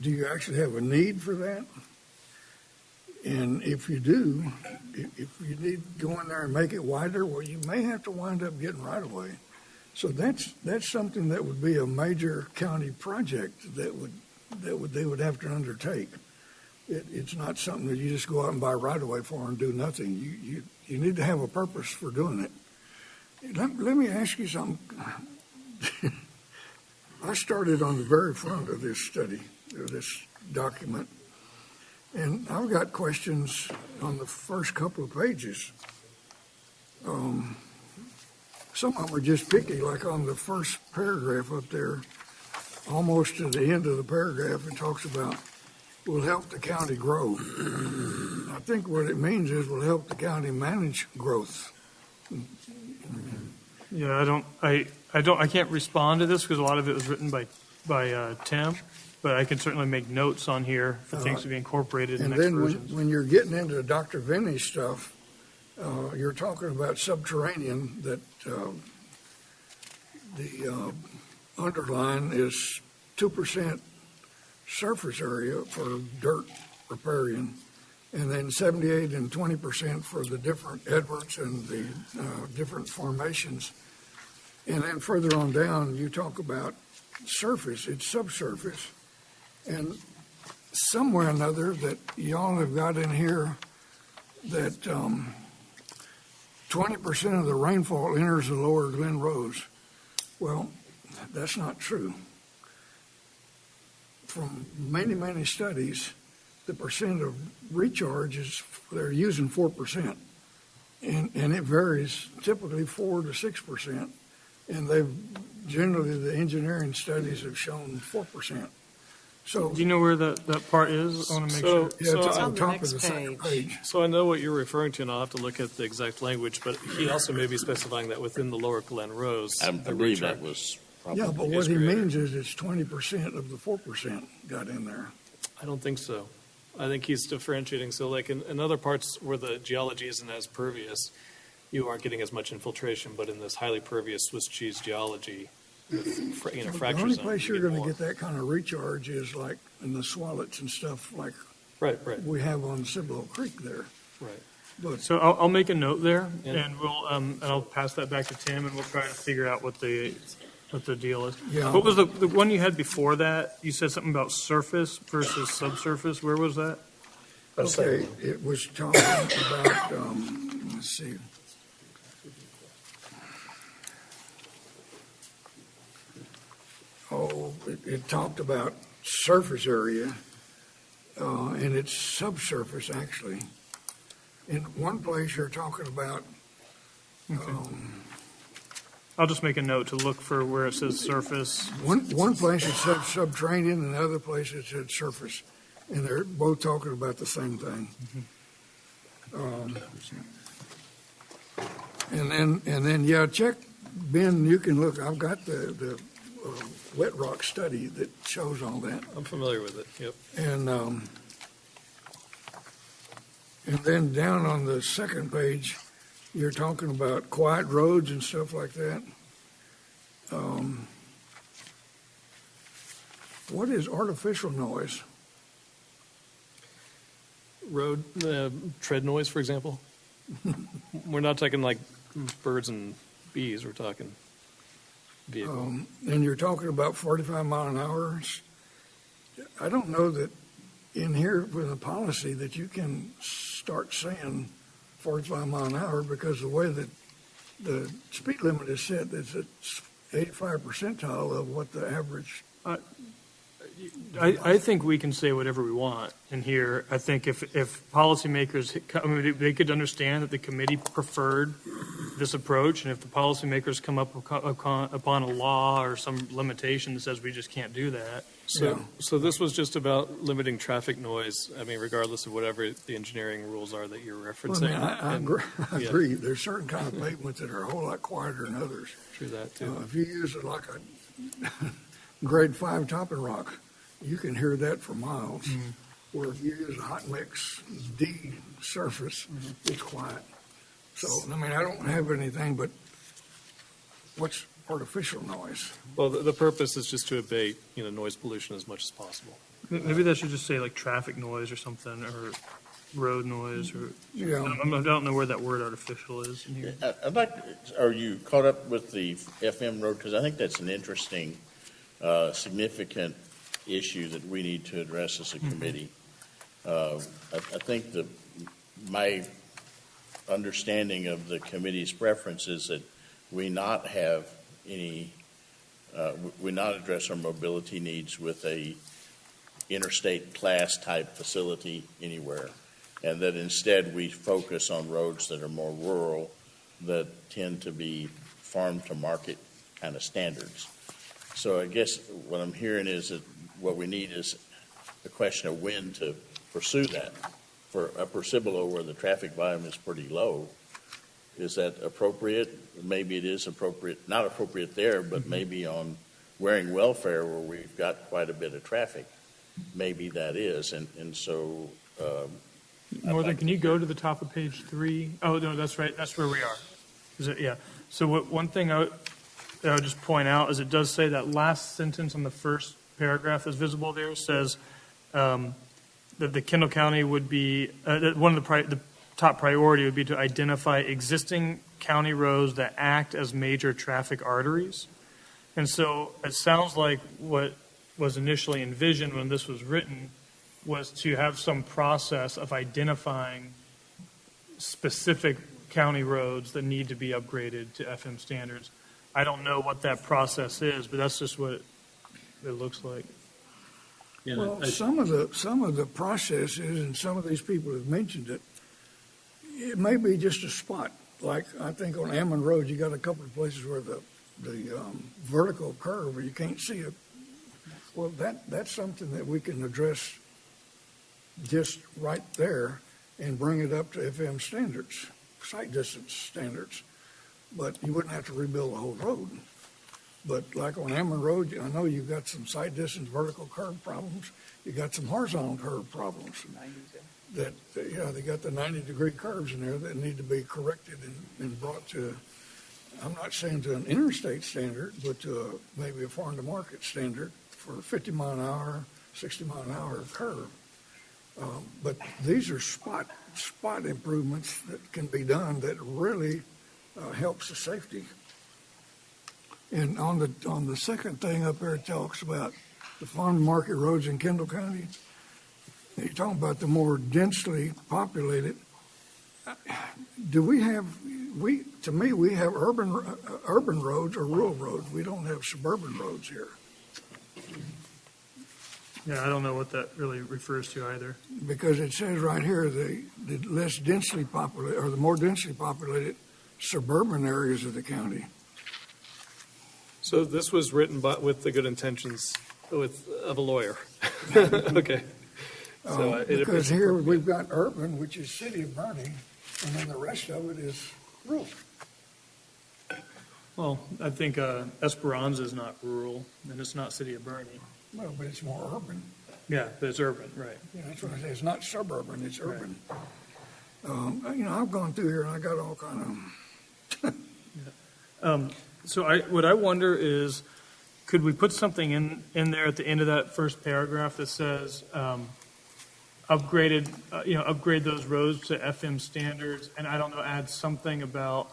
Do you actually have a need for that? And if you do, if you need to go in there and make it wider, well, you may have to wind up getting right away. So that's something that would be a major county project that they would have to undertake. It's not something that you just go out and buy right away for and do nothing. You need to have a purpose for doing it. Let me ask you something. I started on the very front of this study, of this document, and I've got questions on the first couple of pages. Some of them are just picky, like on the first paragraph up there, almost to the end of the paragraph, it talks about will help the county grow. I think what it means is will help the county manage growth. Yeah, I can't respond to this because a lot of it was written by Tim, but I can certainly make notes on here for things to be incorporated in And next then versions. when you're getting into Dr. Vinny's stuff, you're talking about subterranean, that the underline is 2% surface area for dirt riparian, and then 78 and 20% for the different Edwards and the different formations. And then further on down, you talk about surface, it's subsurface. And somewhere or another that y'all have got in here that 20% of the rainfall enters the lower Glen Rose. Well, that's not true. From many, many studies, the percent of recharge is, they're using 4%. And it varies, typically 4 to 6%. And the engineering studies have shown 4%. So, Do you know where that part is? I want to make sure. yeah, it's It's on on the top of next the second page. page. So I know what you're referring to, and I'll have to look at the exact language, but he also may be specifying that within the lower Glen Rose. I the believe that recharge- was probably. Yeah, but is what he greater. means is it's 20% of the 4% got in there. I don't think so. I think he's differentiating. So like in other parts where the geology isn't as pervious, you aren't getting as much infiltration, but in this highly pervious Swiss cheese geology, with The fracture only zone, place you you're going to more. get that kind of recharge is like in the swallets and stuff like Right. we have on Cibolo Creek there. Right. But So I'll make a note there, Yeah. and I'll pass that back to Tim, and we'll try to figure out what the deal is. Yeah. What was the one you had before that? You said something about surface versus subsurface. Where was that? okay, it was talking about, let's see. Oh, it talked about surface area, and it's subsurface actually. In one place, you're talking about I'll just make a note to look for where it says surface. One place it said subterranean, and the other place it said surface, and they're both talking about the same thing. And then, yeah, check, Ben, you can look, I've got the wet rock study that shows all that. I'm familiar with it, yep. And then down on the second page, you're talking about quiet roads and stuff like that. What is artificial noise? Road, tread noise, for example. We're not talking like birds and bees, we're talking vehicle. And you're talking about 45 mile an hour. I don't know that in here with a policy that you can start saying 45 mile an hour, because the way that the speed limit is set, it's at 85 percentile of what the average. I think we can say whatever we want in here. I think if policymakers, they could understand that the committee preferred this approach, and if the policymakers come up upon a law or some limitation that says we just can't do that. So this was just about limiting traffic noise, I mean, regardless of whatever the engineering rules are that you're referencing. Well, I agree. There's certain kind of pavements that are a whole lot quieter than others. True that, too. If you use it like a grade 5 topping rock, you can hear that for miles. Where if you use a hot mix D surface, it's quiet. So, I mean, I don't have anything, but what's artificial noise? Well, the purpose is just to abate, noise pollution as much as possible. Maybe that should just say like traffic noise or something, or road noise, or Yeah. I don't know where that word artificial is in here. Are you caught up with the FM road? Because I think that's an interesting, significant issue that we need to address as a committee. I think my understanding of the committee's preference is that we not have we not address our mobility needs with a interstate class type facility anywhere, and that instead we focus on roads that are more rural, that tend to be farm to market kind of standards. So I guess what I'm hearing is that what we need is a question of when to pursue that. For Upper Cibolo, where the traffic volume is pretty low, is that appropriate? Maybe it is appropriate, not appropriate there, but maybe on Waring Welfare, where we've got quite a bit of traffic, maybe that is. And so. Northern, can you go to the top of page 3? Oh, no, that's right. That's where we are. Is it? Yeah. So one thing I would just point out is it does say that last sentence on the first paragraph that's visible there says that the Kendall County would be, that one of the top priority would be to identify existing county roads that act as major traffic arteries. And so it sounds like what was initially envisioned when this was written was to have some process of identifying specific county roads that need to be upgraded to FM standards. I don't know what that process is, but that's just what it looks like. Yeah, Well, some of the processes, and some of these people have mentioned it, it may be just a spot. Like, I think on Ammon Road, you got a couple of places where the vertical curve where you can't see it. Well, that's something that we can address just right there and bring it up to FM standards, sight distance standards. But you wouldn't have to rebuild the whole road. But like on Ammon Road, I know you've got some sight distance vertical curve problems. You got some horizontal curve problems. That, they got the 90-degree curves in there that need to be corrected and brought to, I'm not saying to an interstate standard, but to maybe a farm to market standard for 50 mile an hour, 60 mile an hour curve. But these are spot improvements that can be done that really helps the safety. And on the second thing up there, it talks about the farm to market roads in Kendall County. You're talking about the more densely populated. Do we have? To me, we have urban roads or rural roads. We don't have suburban roads here. Yeah, I don't know what that really refers to either. Because it says right here the less densely populated or the more densely populated suburban areas of the county. So this was written with the good intentions of a lawyer. Okay. So Because here we've got urban, which is city of Bernie, and then the rest of it is rural. Well, I think Esperanza is not rural, and it's not City of Bernie. Well, but it's more urban. Yeah, but it's urban, right. Yeah, that's what I say. It's not suburban, it's urban. I've gone through here and I got all kind of, So what I wonder is, could we put something in there at the end of that first paragraph that says, upgrade those roads to FM standards, and I don't know, add something about,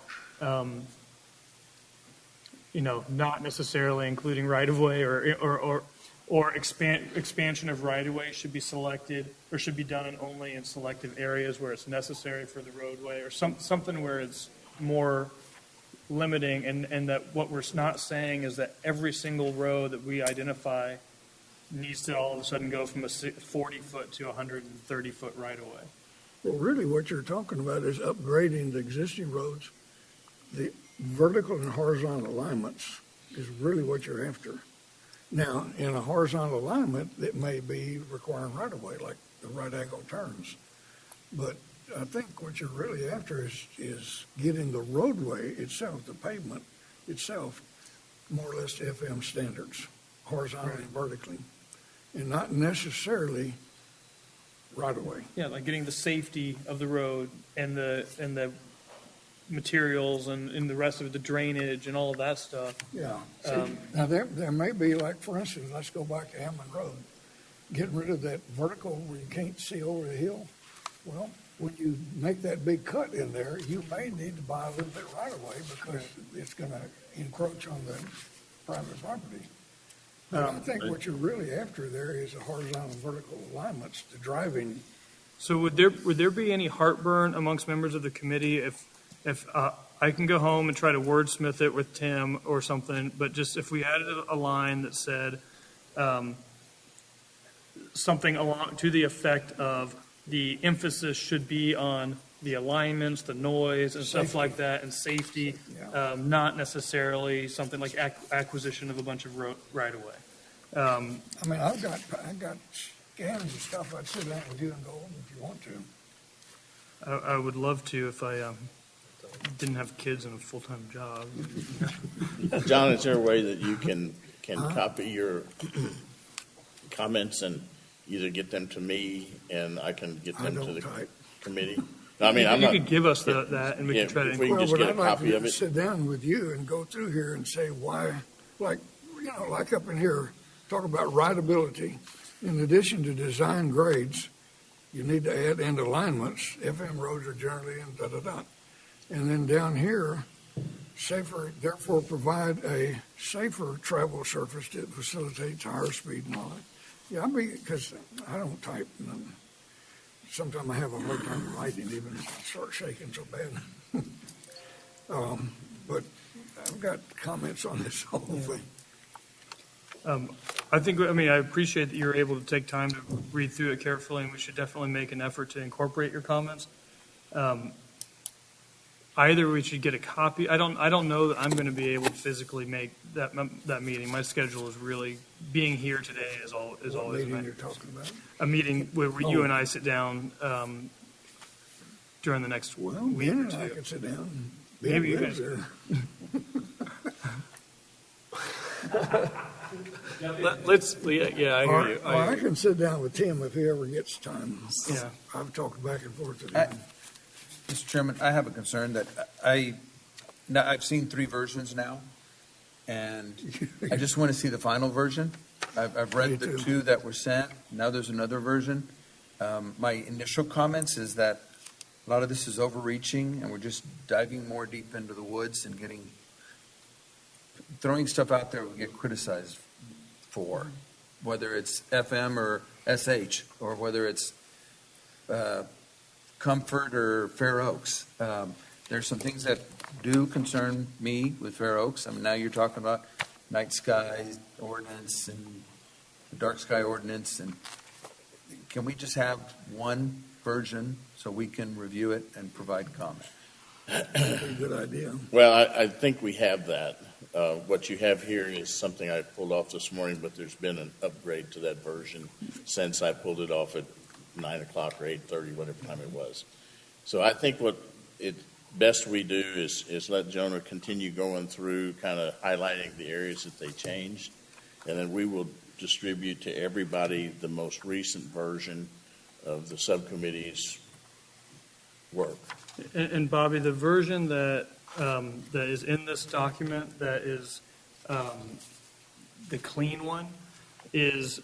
not necessarily including right-of-way or expansion of right-of-way should be selected or should be done only in selective areas where it's necessary for the roadway, or something where it's more limiting, and that what we're not saying is that every single road that we identify needs to all of a sudden go from a 40-foot to 130-foot right-of-way. well, really what you're talking about is upgrading the existing roads. The vertical and horizontal alignments is really what you're after. Now, in a horizontal alignment, it may be requiring right-of-way, like the right angle turns. But I think what you're really after is getting the roadway itself, the pavement itself, more or less to FM standards, horizontally and vertically, and not necessarily right-of-way. Yeah, like getting the safety of the road and the materials and the rest of it, the drainage and all of that stuff. Yeah. Now, there may be, like, for instance, let's go back to Ammon Road. Getting rid of that vertical where you can't see over the hill. Well, when you make that big cut in there, you may need to buy a little bit right away because it's going to encroach on the private property. But I think what you're really after there is a horizontal and vertical alignments, the driving. So would there be any heartburn amongst members of the committee if I can go home and try to wordsmith it with Tim or something, but just if we added a line that said something along to the effect of the emphasis should be on the alignments, the noise, and stuff like that, and safety, not necessarily something like acquisition of a bunch of right away. I mean, I've got scans and stuff. I'd sit down with you and go over if you want to. I would love to if I didn't have kids and a full-time job. John, is there a way that you can copy your comments and either get them to me and I can get them to the committee? I mean, you could give us that and we can try to. If we can just get a copy of it. Sit down with you and go through here and say why, like up in here, talk about rideability. In addition to design grades, you need to add end alignments. FM roads are generally in da-da-da. And then down here, safer, therefore provide a safer travel surface that facilitates higher speed and all that. Yeah, because I don't type. And sometimes I have a hard time writing, even if I start shaking so bad. But I've got comments on this whole thing. I appreciate that you're able to take time to read through it carefully, and we should definitely make an effort to incorporate your comments. Either we should get a copy. I don't know that I'm going to be able to physically make that meeting. My schedule is really being here today is always. What meeting you're talking about? A meeting where you and I sit down during the next week or two. I can sit down. Maybe you guys. I hear you. I can sit down with Tim if he ever gets time. Yeah. I've talked back and forth with him. Mr. Chairman, I have a concern that I've seen 3 versions now, and I just want to see the final version. I've read the 2 that were sent. Now there's another version. My initial comments is that a lot of this is overreaching, and we're just diving more deep into the woods and throwing stuff out there we get criticized for, whether it's FM or SH, or whether it's Comfort or Fair Oaks. There's some things that do concern me with Fair Oaks. I mean, now you're talking about night sky ordinance and the dark sky ordinance, and can we just have one version so we can review it and provide comment? That'd be a good idea. Well, I think we have that. What you have here is something I pulled off this morning, but there's been an upgrade to that version since I pulled it off at 9 o'clock or 8:30, whatever time it was. So I think what it best we do is let Jonah continue going through, kind of highlighting the areas that they changed, and then we will distribute to everybody the most recent version of the subcommittee's work. And Bobby, the version that is in this document, that is the clean one, is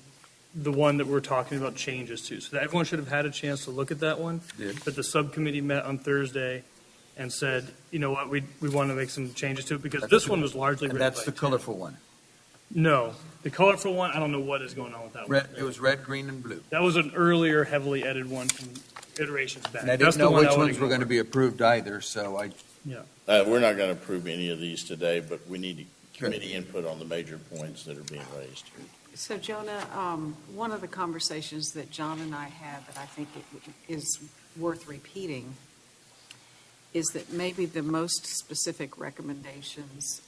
the one that we're talking about changes to. So that everyone should have had a chance to look at that one. Did. But the subcommittee met on Thursday and said, you know what, we want to make some changes to it, because this one was largely And written that's by the colorful one. No, the colorful one, I don't know what is going on with that Red, one. it was red, green, and blue. That was an earlier heavily edited one from iterations back. And I That's didn't the know one which I would ones were going to ignore. be approved either, so I, We're not going to approve any of these today, but we need committee input on the major points that are being raised here. So Jonah, one of the conversations that John and I had that I think is worth repeating is that maybe the most specific recommendations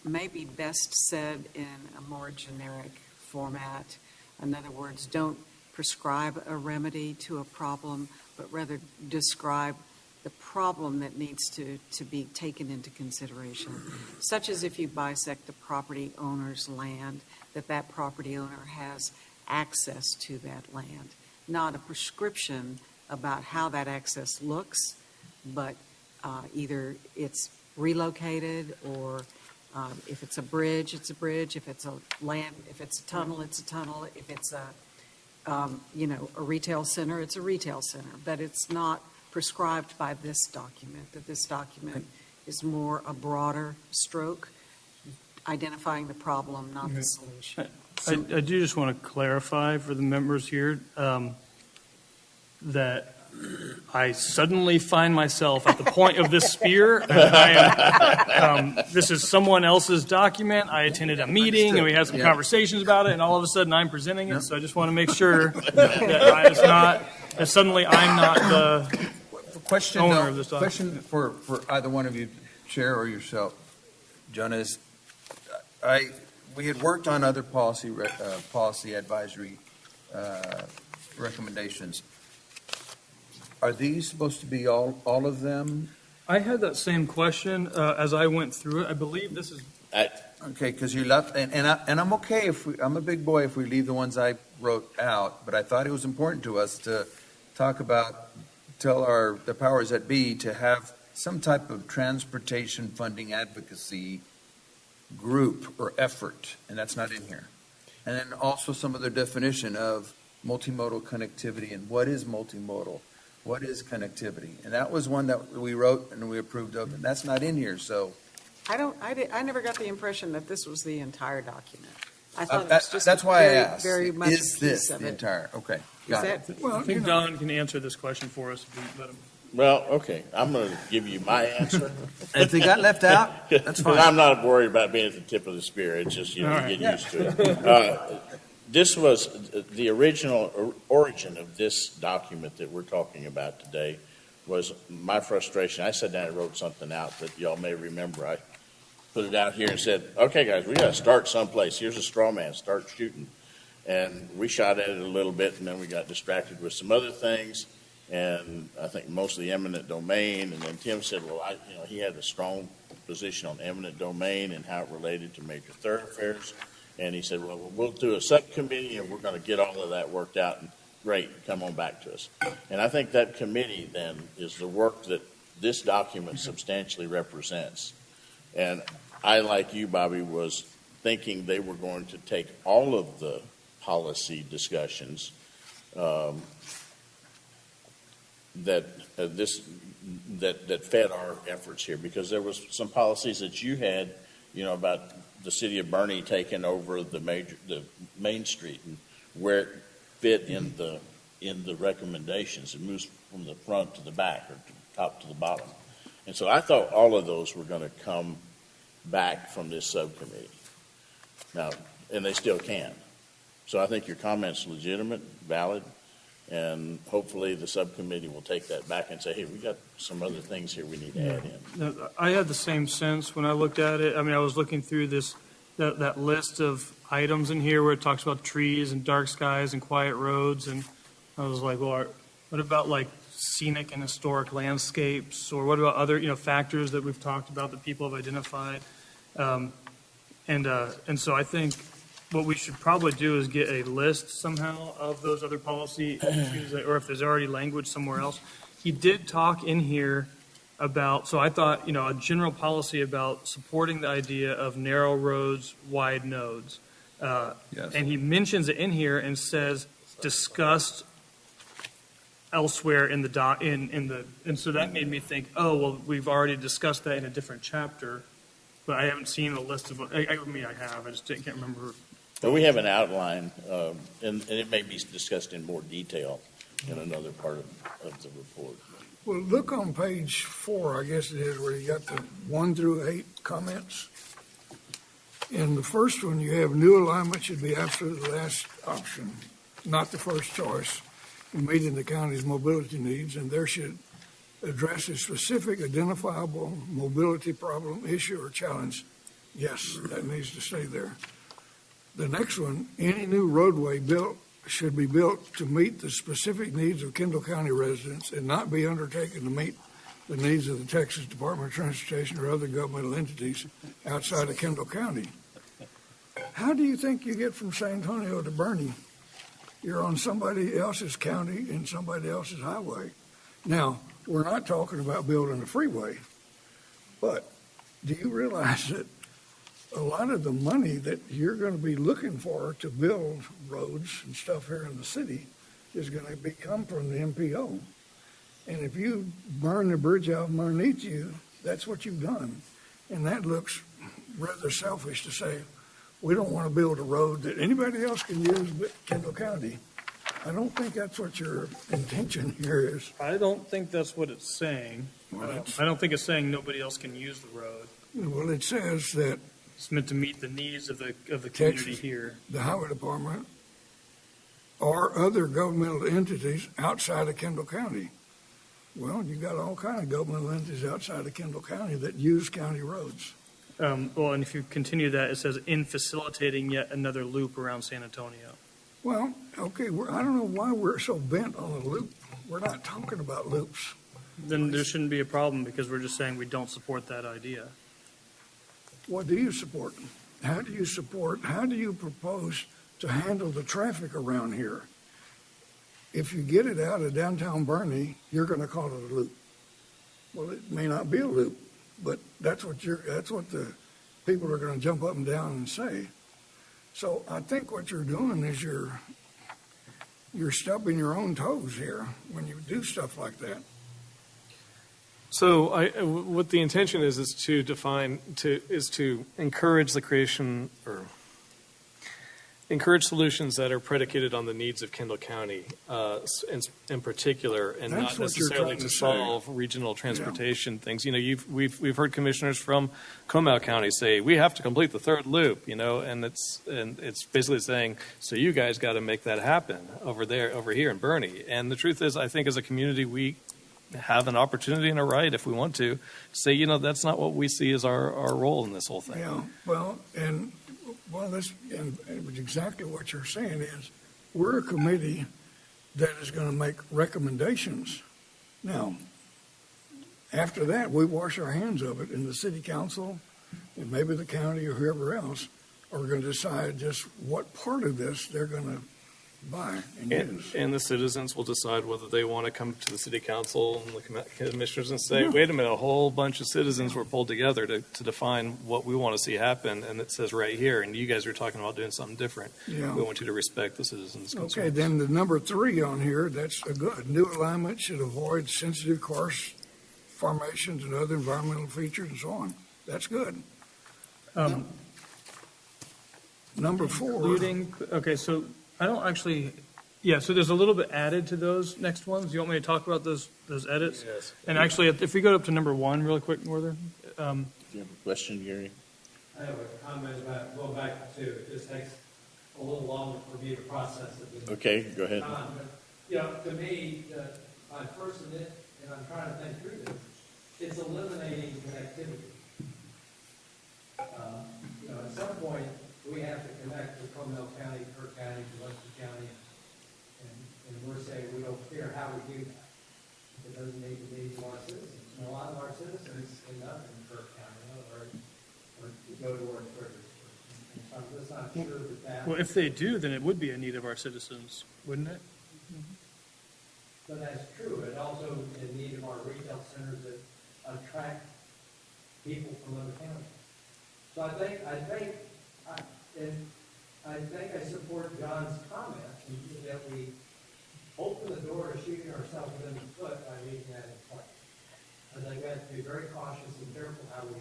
may be best said in a more generic format. In other words, don't prescribe a remedy to a problem, but rather describe the problem that needs to be taken into consideration, such as if you bisect the property owner's land, that property owner has access to that land, not a prescription about how that access looks, but either it's relocated, or if it's a bridge, it's a bridge. If it's a land, if it's a tunnel, it's a tunnel. If it's a retail center, it's a retail center. But it's not prescribed by this document, that this document is more a broader stroke, identifying the problem, not the solution. I do just want to clarify for the members here that I suddenly find myself at the point of this spear, and this is someone else's document. I attended a meeting, and we had some conversations about it, and all of a sudden I'm presenting it. So I just want to make sure that suddenly I'm not the owner of this document. Question for either one of you, Chair or yourself, Jonah, is we had worked on other policy advisory recommendations. Are these supposed to be all of them? I had that same question as I went through it. I believe this is. Okay, because you left, and I'm okay I'm a big boy if we leave the ones I wrote out, but I thought it was important to us to tell the powers that be to have some type of transportation funding advocacy group or effort, and that's not in here. And then also some of the definition of multimodal connectivity and what is multimodal. What is connectivity? And that was one that we wrote and we approved of, and that's not in here, so. I never got the impression that this was the entire document. I thought it was just that's why I very, asked. very much Is a this piece of the it. entire? Okay, Is got it. that, I think Don can answer this question for us if we let him. Well, okay, I'm going to give you my answer. If they got left out, that's Because fine. I'm not worried about being at the tip of the spear. It's just, you All get used to it. This was the original origin of this document that we're talking about today was my frustration. I sat down and wrote something out that y'all may remember. I put it out here and said, okay, guys, we got to start someplace. Here's a straw man. Start shooting. And we shot at it a little bit, and then we got distracted with some other things. And I think mostly eminent domain. And then Tim said, well, he had a strong position on eminent domain and how it related to major thoroughfares. And he said, well, we'll do a subcommittee, and we're going to get all of that worked out. And great, come on back to us. And I think that committee then is the work that this document substantially represents. And I, like you, Bobby, was thinking they were going to take all of the policy discussions that fed our efforts here, because there was some policies that you had, about the city of Bernie taking over the Main Street and where it fit in the recommendations. It moves from the front to the back or to the top to the bottom. And so I thought all of those were going to come back from this subcommittee. Now, and they still can. So I think your comment's legitimate, valid, And hopefully the subcommittee will take that back and say, hey, we got some other things here we need to add in. No, I had the same sense when I looked at it. I mean, I was looking through that list of items in here where it talks about trees and dark skies and quiet roads, and I was like, well, what about like scenic and historic landscapes, or what about other, factors that we've talked about that people have identified? And so I think what we should probably do is get a list somehow of those other policy issues, or if there's already language somewhere else. He did talk in here about, so I thought, a general policy about supporting the idea of narrow roads, wide nodes. Yes. And he mentions it in here and says discussed elsewhere in the and so that made me think, oh, well, we've already discussed that in a different chapter, but I haven't seen a list of, I have, I just can't remember. But we have an outline, and it may be discussed in more detail in another part of the report. Well, look on page 4, I guess it is, where you got the 1 through 8 comments. In the first one, you have new alignment should be absolutely the last option, not the first choice, in meeting the county's mobility needs, and there should address a specific identifiable mobility problem, issue, or challenge. Yes, that needs to stay there. The next one, any new roadway built should be built to meet the specific needs of Kendall County residents and not be undertaken to meet the needs of the Texas Department of Transportation or other governmental entities outside of Kendall County. How do you think you get from San Antonio to Bernie? You're on somebody else's county and somebody else's highway. Now, we're not talking about building a freeway, but do you realize that a lot of the money that you're going to be looking for to build roads and stuff here in the city is going to come from the MPO? And if you burn the bridge out underneath you, that's what you've done. And that looks rather selfish to say, we don't want to build a road that anybody else can use but Kendall County. I don't think that's what your intention here is. I don't think that's what it's saying. Well, I don't think it's saying nobody else can use the road. Well, it says that It's meant to meet the needs of the community Texas, here. the highway department, or other governmental entities outside of Kendall County. Well, you got all kind of governmental entities outside of Kendall County that use county roads. Well, and if you continue that, it says in facilitating yet another loop around San Antonio. Well, okay, I don't know why we're so bent on a loop. We're not talking about loops. Then there shouldn't be a problem because we're just saying we don't support that idea. What do you support? How do you propose to handle the traffic around here? If you get it out of downtown Bernie, you're going to call it a loop. Well, it may not be a loop, but that's what the people are going to jump up and down and say. So I think what you're doing is you're stubbing your own toes here when you do stuff like that. So what the intention is to encourage the creation or encourage solutions that are predicated on the needs of Kendall County in particular, and That's not what you're necessarily trying to to say. solve regional transportation things. We've heard commissioners from Comal County say we have to complete the third loop, and it's basically saying, so you guys got to make that happen over here in Bernie. And the truth is, I think as a community, we have an opportunity and a right, if we want to say, that's not what we see as our role in this whole thing. Yeah, and exactly what you're saying is we're a committee that is going to make recommendations. Now, after that, we wash our hands of it, and the city council and maybe the county or whoever else are going to decide just what part of this they're going to buy and use. And the citizens will decide whether they want to come to the city council and the commissioners and say, wait a minute, a whole bunch of citizens were pulled together to define what we want to see happen, and it says right here, and you guys are talking about doing something different. Yeah. We want you to respect the citizens' concerns. Okay, then the number 3 on here, that's a good. New alignment should avoid sensitive coarse formations and other environmental features and so on. That's good. Number 4. Okay, so I don't actually, so there's a little bit added to those next ones. Do you want me to talk about those edits? Yes. And actually, if we go up to number 1 really quick, Northern. Do you have a question, Gary? I have a comment about going back to, it just takes a little longer for me to process it. Okay, go ahead. To me, my first admit, and I'm trying to think through this, is eliminating connectivity. At some point, we have to connect to Comal County, Kirk County, to Webster County, and we're saying we don't care how we do that. It doesn't need to be to our citizens. And a lot of our citizens end up in Kirk County, or go to work further. And so I'm just not sure that. Well, if they do, then it would be a need of our citizens, wouldn't it? But that's true. It also in need of our retail centers that attract people from other counties. So I think I support John's comment that we open the door to shooting ourselves in the foot by leaving that in place. I think we have to be very cautious and careful how we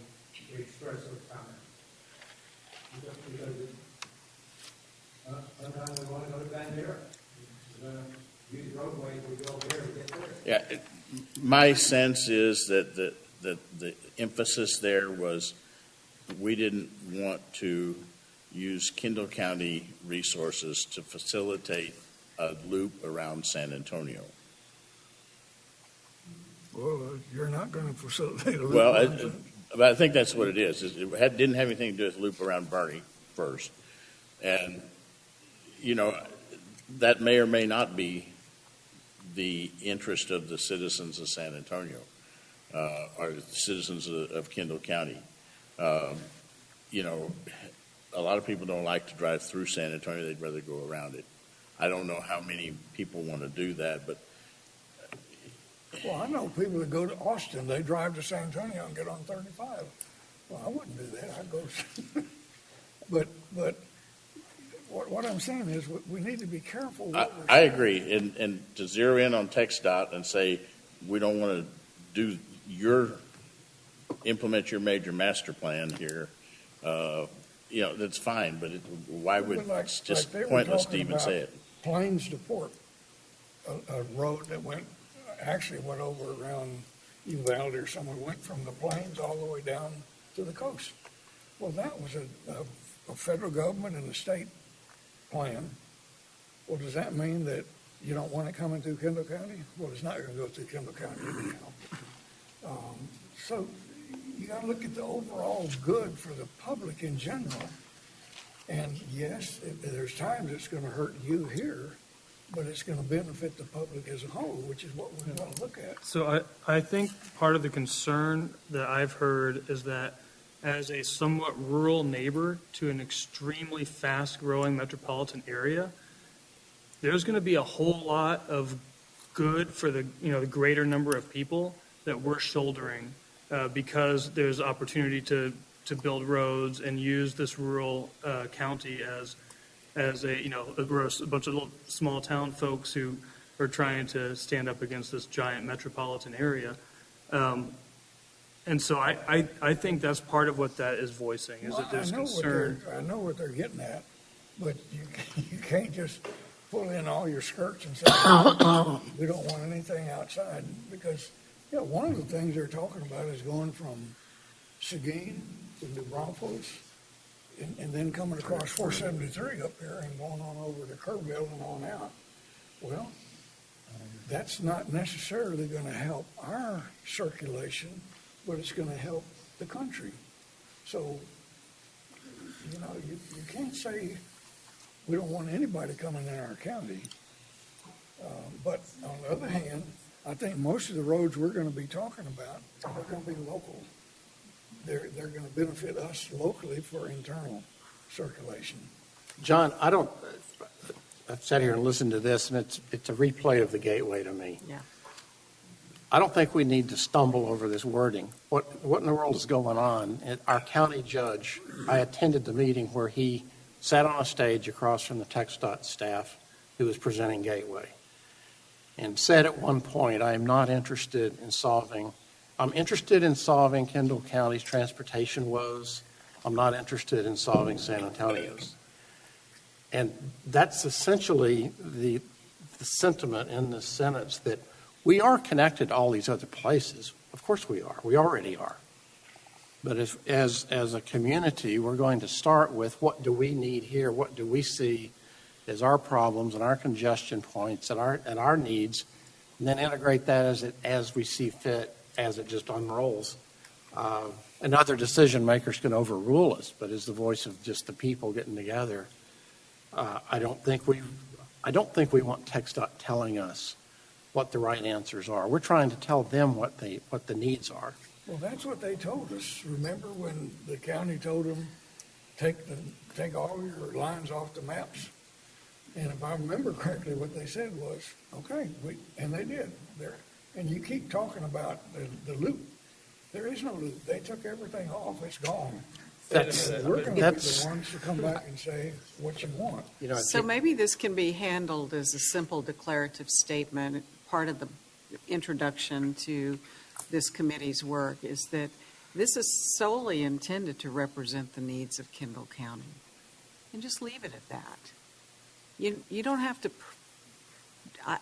express those comments. Because sometimes we want to go to Bandera. We're going to use roadways, we go over here to get there. Yeah, my sense is that the emphasis there was we didn't want to use Kendall County resources to facilitate a loop around San Antonio. Well, you're not going to facilitate a loop. Well, but I think that's what it is. Didn't have anything to do with loop around Bernie first. And, that may or may not be the interest of the citizens of San Antonio, or the citizens of Kendall County. A lot of people don't like to drive through San Antonio. They'd rather go around it. I don't know how many people want to do that, but. Well, I know people that go to Austin, they drive to San Antonio and get on 35. Well, I wouldn't do that. I'd go. But what I'm saying is we need to be careful. I agree. And to zero in on TxDOT and say, we don't want to implement your major master plan here, that's fine, but why would, it's just pointless to even say it. Plains to Port, a road that actually went over around Uvalde or somewhere, went from the plains all the way down to the coast. Well, that was a federal government and a state plan. Well, does that mean that you don't want it coming through Kendall County? Well, it's not going to go through Kendall County anyhow. So you got to look at the overall good for the public in general. And yes, there's times it's going to hurt you here, but it's going to benefit the public as a whole, which is what we want to look at. So I think part of the concern that I've heard is that as a somewhat rural neighbor to an extremely fast-growing metropolitan area, there's going to be a whole lot of good for the greater number of people that we're shouldering because there's opportunity to build roads and use this rural county as a bunch of little small town folks who are trying to stand up against this giant metropolitan area. And so I think that's part of what that is voicing, is that there's concern. I know what they're getting at, but you can't just pull in all your skirts and say, we don't want anything outside. Because, one of the things they're talking about is going from Seguin to New Braunfels and then coming across 473 up here and going on over to Kerrville and on out. Well, that's not necessarily going to help our circulation, but it's going to help the country. So, you can't say we don't want anybody coming in our county. But on the other hand, I think most of the roads we're going to be talking about are going to be local. They're going to benefit us locally for internal circulation. John, I've sat here and listened to this, and it's a replay of the gateway to me. Yeah. I don't think we need to stumble over this wording. What in the world is going on? Our county judge, I attended the meeting where he sat on a stage across from the TxDOT staff who was presenting Gateway and said at one point, I'm interested in solving Kendall County's transportation woes. I'm not interested in solving San Antonio's. And that's essentially the sentiment in this sentence, that we are connected to all these other places. Of course we are. We already are. But as a community, we're going to start with what do we need here? What do we see as our problems and our congestion points and our needs, and then integrate that as we see fit, as it just unrolls. And other decision makers can overrule us, but as the voice of just the people getting together, I don't think we want TxDOT telling us what the right answers are. We're trying to tell them what the needs are. Well, that's what they told us. Remember when the county told them, take all your lines off the maps? And if I remember correctly, what they said was, okay, and they did. And you keep talking about the loop. There is no loop. They took everything off. It's gone. We're going to be the ones to come back and say what you want. So maybe this can be handled as a simple declarative statement. Part of the introduction to this committee's work is that this is solely intended to represent the needs of Kendall County. And just leave it at that. You don't have to,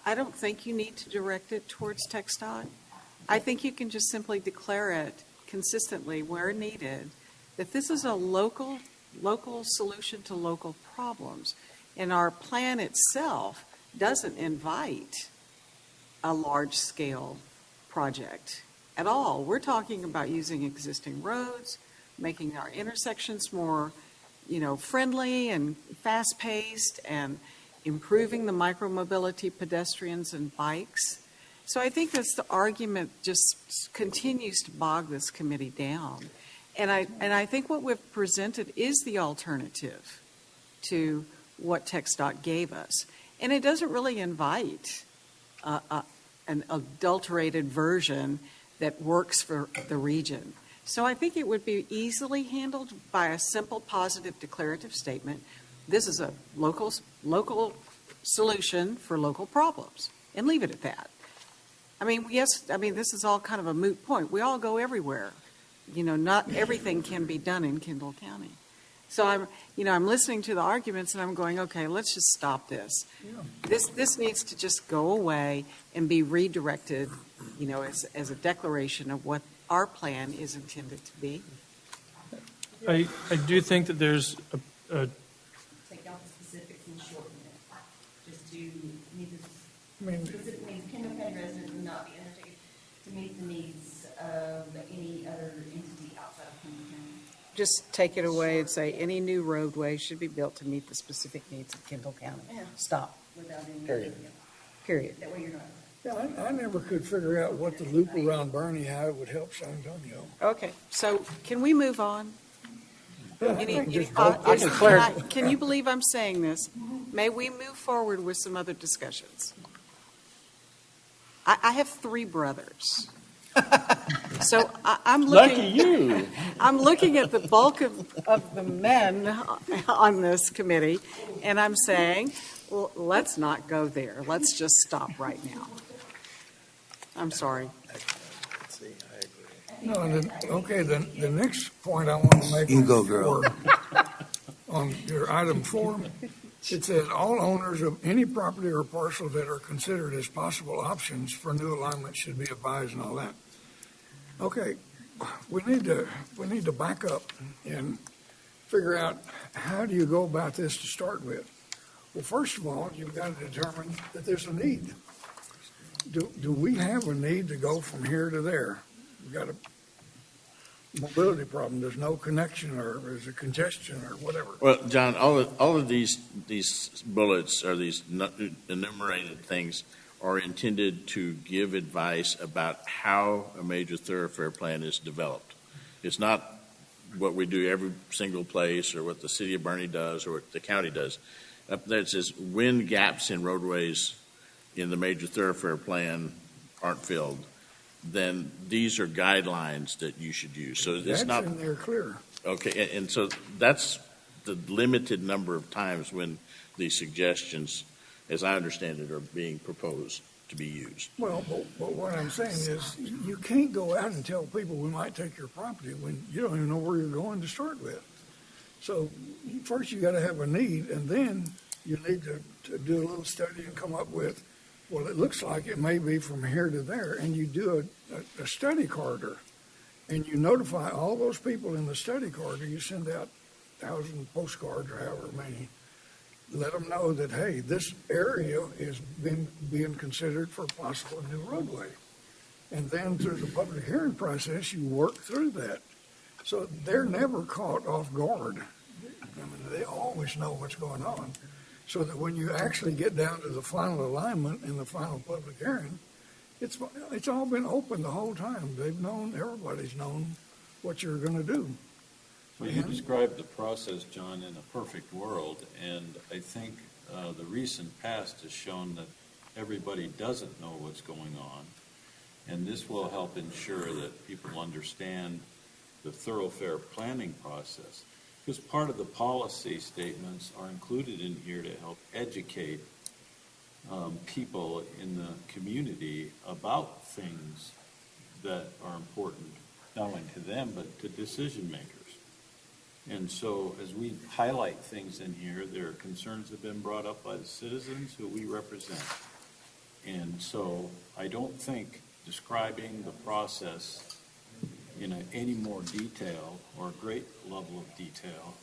I don't think you need to direct it towards TxDOT. I think you can just simply declare it consistently where needed, that this is a local solution to local problems. And our plan itself doesn't invite a large-scale project at all. We're talking about using existing roads, making our intersections more, friendly and fast-paced, and improving the micromobility pedestrians and bikes. So I think this argument just continues to bog this committee down. And I think what we've presented is the alternative to what TxDOT gave us. And it doesn't really invite an adulterated version that works for the region. So I think it would be easily handled by a simple positive declarative statement. This is a local solution for local problems, and leave it at that. This is all kind of a moot point. We all go everywhere. Not everything can be done in Kendall County. So I'm listening to the arguments and I'm going, okay, let's just stop this. Yeah. This needs to just go away and be redirected, as a declaration of what our plan is intended to be. I do think that there's a take out the specifics and shorten it. Just to meet the specific needs. Kendall County residents will not be undertaken to meet the needs of any other entity outside of Kendall County. Just take it away and say any new roadway should be built to meet the specific needs of Kendall County. Yeah. Stop. Without any Period. That way you're not. Yeah, I never could figure out what the loop around Bernie, how it would help San Antonio. Okay, so can we move on? Yeah, Can you believe I'm saying this? May we move forward with some other discussions? I have 3 brothers. So I'm looking. Lucky you. I'm looking at the bulk of the men on this committee, and I'm saying, well, let's not go there. Let's just stop right now. I'm sorry. No, the next point I want to make. You go, girl. On your item 4, it says all owners of any property or parcel that are considered as possible options for new alignment should be advised and all that. Okay, we need to back up and figure out how do you go about this to start with. Well, first of all, you've got to determine that there's a need. Do we have a need to go from here to there? We've got a mobility problem. There's no connection, or there's a congestion, or whatever. Well, John, all of these bullets, or these enumerated things, are intended to give advice about how a major thoroughfare plan is developed. It's not what we do every single place, or what the city of Bernie does, or what the county does. Up there it says when gaps in roadways in the major thoroughfare plan aren't filled, then these are guidelines that you should use. So it's not in there clear. Okay, and so that's the limited number of times when these suggestions, as I understand it, are being proposed to be used. Well, but what I'm saying is you can't go out and tell people we might take your property when you don't even know where you're going to start with. So first you got to have a need, and then you need to do a little study and come up with, well, it looks like it may be from here to there, and you do a study corridor, and you notify all those people in the study corridor. You send out 1,000 postcards or however many let them know that, hey, this area is being considered for a possible new roadway. And then through the public hearing process, you work through that. So they're never caught off guard. I mean, they always know what's going on. So that when you actually get down to the final alignment and the final public hearing, it's all been open the whole time. Everybody's known what you're going to do. Well, you described the process, John, in a perfect world, and I think the recent past has shown that everybody doesn't know what's going on, and this will help ensure that people understand the thoroughfare planning process, because part of the policy statements are included in here to help educate people in the community about things that are important, not only to them, but to decision makers. And so as we highlight things in here, there are concerns that have been brought up by the citizens who we represent. And so I don't think describing the process in any more detail or a great level of detail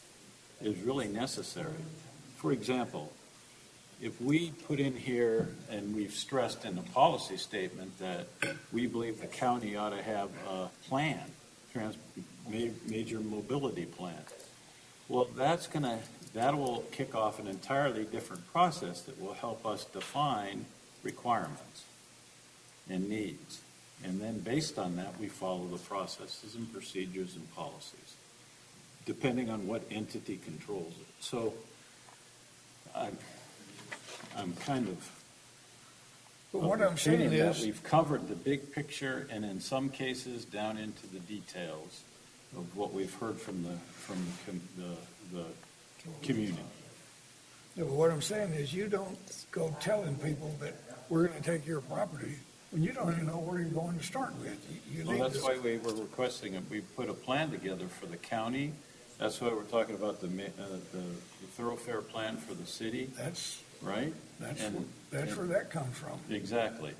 is really necessary. For example, if we put in here, and we've stressed in the policy statement that we believe the county ought to have a plan, major mobility plan. Well, that will kick off an entirely different process that will help us define requirements and needs. And then based on that, we follow the processes and procedures and policies, depending on what entity controls it. So I'm kind of But what I'm saying opinion that is, we've covered the big picture, and in some cases down into the details of what we've heard from the community. yeah, but what I'm saying is, you don't go telling people that we're going to take your property when you don't even know where you're going to start with. You Well, need that's to- why we were requesting it. We put a plan together for the county. That's why we're talking about the thoroughfare plan for the city, That's right? that's where that comes from. Exactly.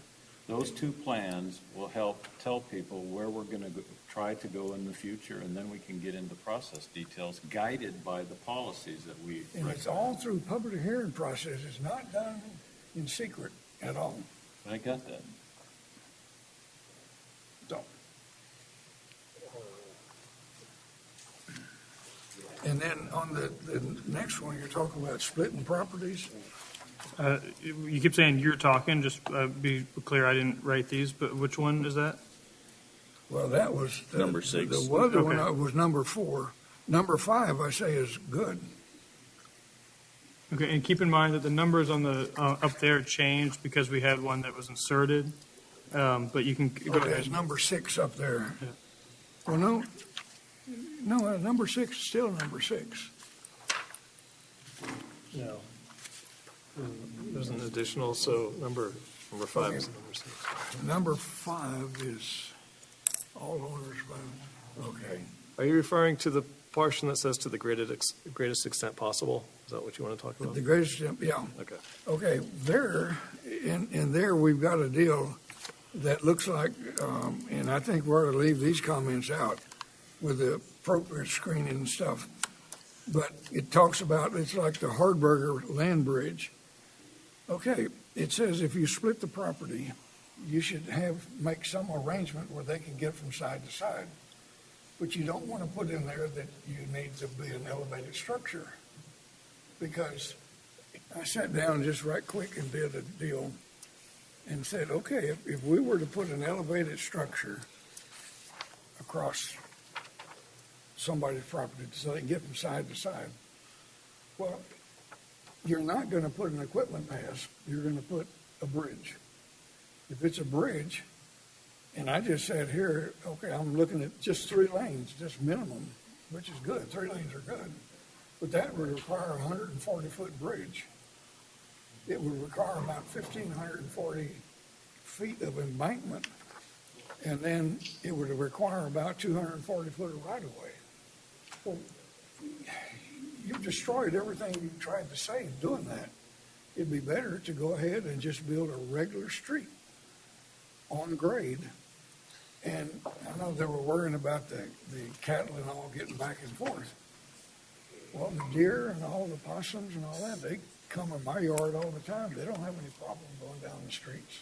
Those two plans will help tell people where we're going to try to go in the future, and then we can get into process details guided by the policies that we And it's recommend. all through public hearing process. It's not done in secret at all. I got that. So. And then on the next one, you're talking about splitting properties. You keep saying you're talking, just be clear, I didn't write these, but which one is that? Well, that was Number 6. The other one Okay. was number 4. Number 5, I say, is good. Okay, and keep in mind that the numbers on the, up there changed because we had one that was inserted, but you can go Okay, ahead. it's number 6 up there. Yeah. Well, no, number 6 is still number 6. No. There's an additional, so number 5 is number 6. Number 5 is all owners by, okay. Are you referring to the portion that says to the greatest extent possible? Is that what you want to talk about? The greatest, yeah. Okay. Okay, there, in there, we've got a deal that looks like, and I think we ought to leave these comments out with the appropriate screening and stuff. But it talks about, it's like the Hardberger land bridge. Okay, it says if you split the property, you should make some arrangement where they can get from side to side. But you don't want to put in there that you need to be an elevated structure. Because I sat down just right quick and did a deal and said, okay, if we were to put an elevated structure across somebody's property so they can get from side to side, well, you're not going to put an equipment pass, you're going to put a bridge. If it's a bridge, and I just said here, okay, I'm looking at just 3 lanes, just minimum, which is good, 3 lanes are good. But that would require a 140-foot bridge. It would require about 1,540 feet of embankment, and then it would require about 240 foot of right-of-way. Well, you've destroyed everything you tried to save doing that. It'd be better to go ahead and just build a regular street on grade. And I know they were worrying about the cattle and all getting back and forth. Well, the deer and all the possums and all that, they come in my yard all the time. They don't have any problem going down the streets.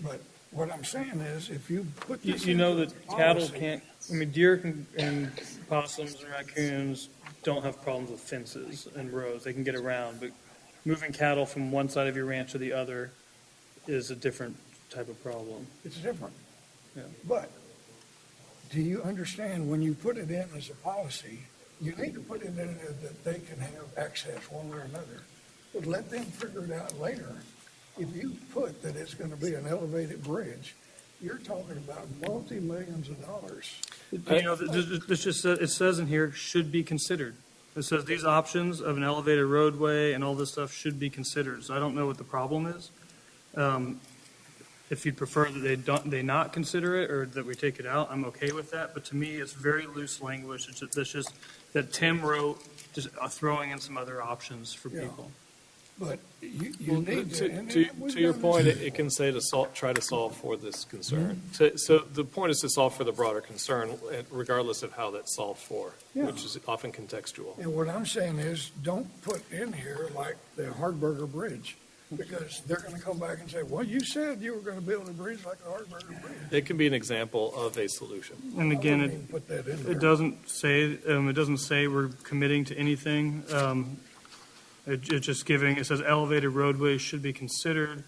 But what I'm saying is, if you put this You know into that the cattle policy- can't, I mean, deer and possums and raccoons don't have problems with fences and roads. They can get around, but moving cattle from one side of your ranch to the other is a different type of problem. It's different. Yeah. But do you understand, when you put it in as a policy, you need to put it in there that they can have access one way or another. But let them figure it out later. If you put that it's going to be an elevated bridge, you're talking about multi-millions of dollars. You know, this just says, it says in here, should be considered. It says these options of an elevated roadway and all this stuff should be considered. So I don't know what the problem is. If you'd prefer that they not consider it or that we take it out, I'm okay with that. But to me, it's very loose language. It's just that Tim wrote, just throwing in some other options for Yeah. people. But you need to. and To your we've point, done this- it can say try to solve for this concern. So the point is to solve for the broader concern, regardless of how that's solved for, Yeah. which is often contextual. And what I'm saying is, don't put in here like the Hardburger Bridge, because they're going to come back and say, well, you said you were going to build a bridge like the Hardburger Bridge. It can be an example of a solution. And I again, wouldn't even put that in there. it doesn't say we're committing to anything. It's just giving, it says elevated roadways should be considered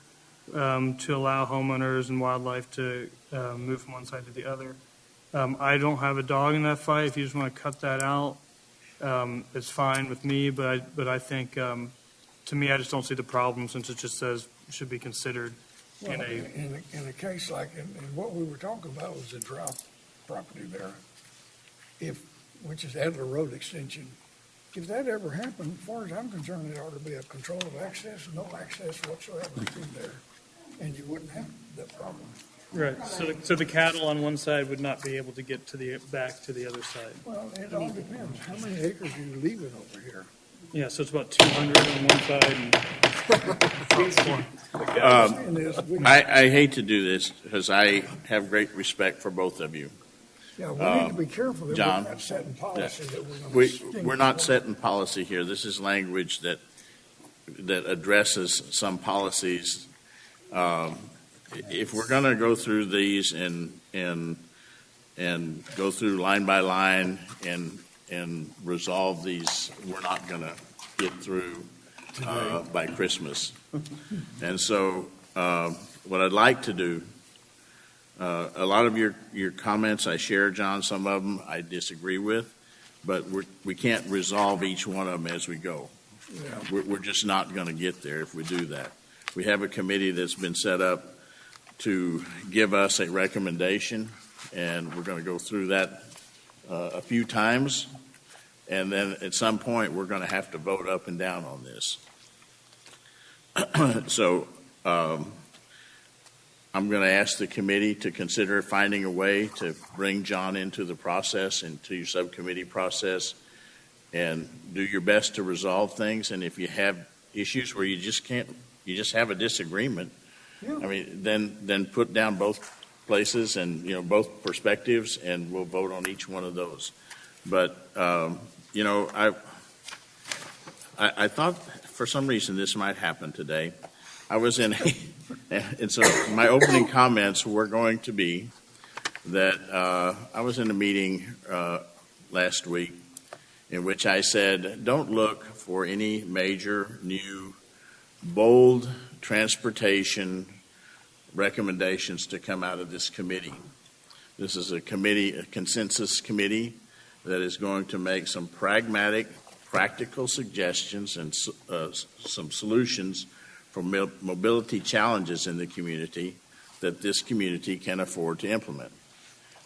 to allow homeowners and wildlife to move from one side to the other. I don't have a dog in that fight. If you just want to cut that out, it's fine with me. But I think, to me, I just don't see the problem since it just says should be considered Well, in a. in a case like, and what we were talking about was the drought property there, which is Adler Road extension. If that ever happened, as far as I'm concerned, it ought to be a control of access, no access whatsoever through there, and you wouldn't have that problem. Right. So the cattle on one side would not be able to get back to the other side. Well, it all depends. How many acres are you leaving over here? Yeah. So it's about 200 on one side and. And there's- we- I hate to do this because I have great respect for both of you. Yeah, we need to be careful that John, we're not setting policy that we're going to sting. We're not setting policy here. This is language that addresses some policies. If we're going to go through these and go through line by line and resolve these, we're not going to get through by Christmas. And so what I'd like to do, a lot of your comments I share, John. Some of them I disagree with, but we can't resolve each one of them as we go. Yeah. We're just not going to get there if we do that. We have a committee that's been set up to give us a recommendation, and we're going to go through that a few times, and then at some point we're going to have to vote up and down on this. So I'm going to ask the committee to consider finding a way to bring John into the process, into your subcommittee process, and do your best to resolve things. And if you have issues where you just have a disagreement, Yeah. I mean, then put down both places and, both perspectives, and we'll vote on each one of those. But, I thought for some reason this might happen today. I was and so my opening comments were going to be that I was in a meeting last week in which I said, don't look for any major, new, bold transportation recommendations to come out of this committee. This is a consensus committee that is going to make some pragmatic, practical suggestions and some solutions for mobility challenges in the community that this community can afford to implement.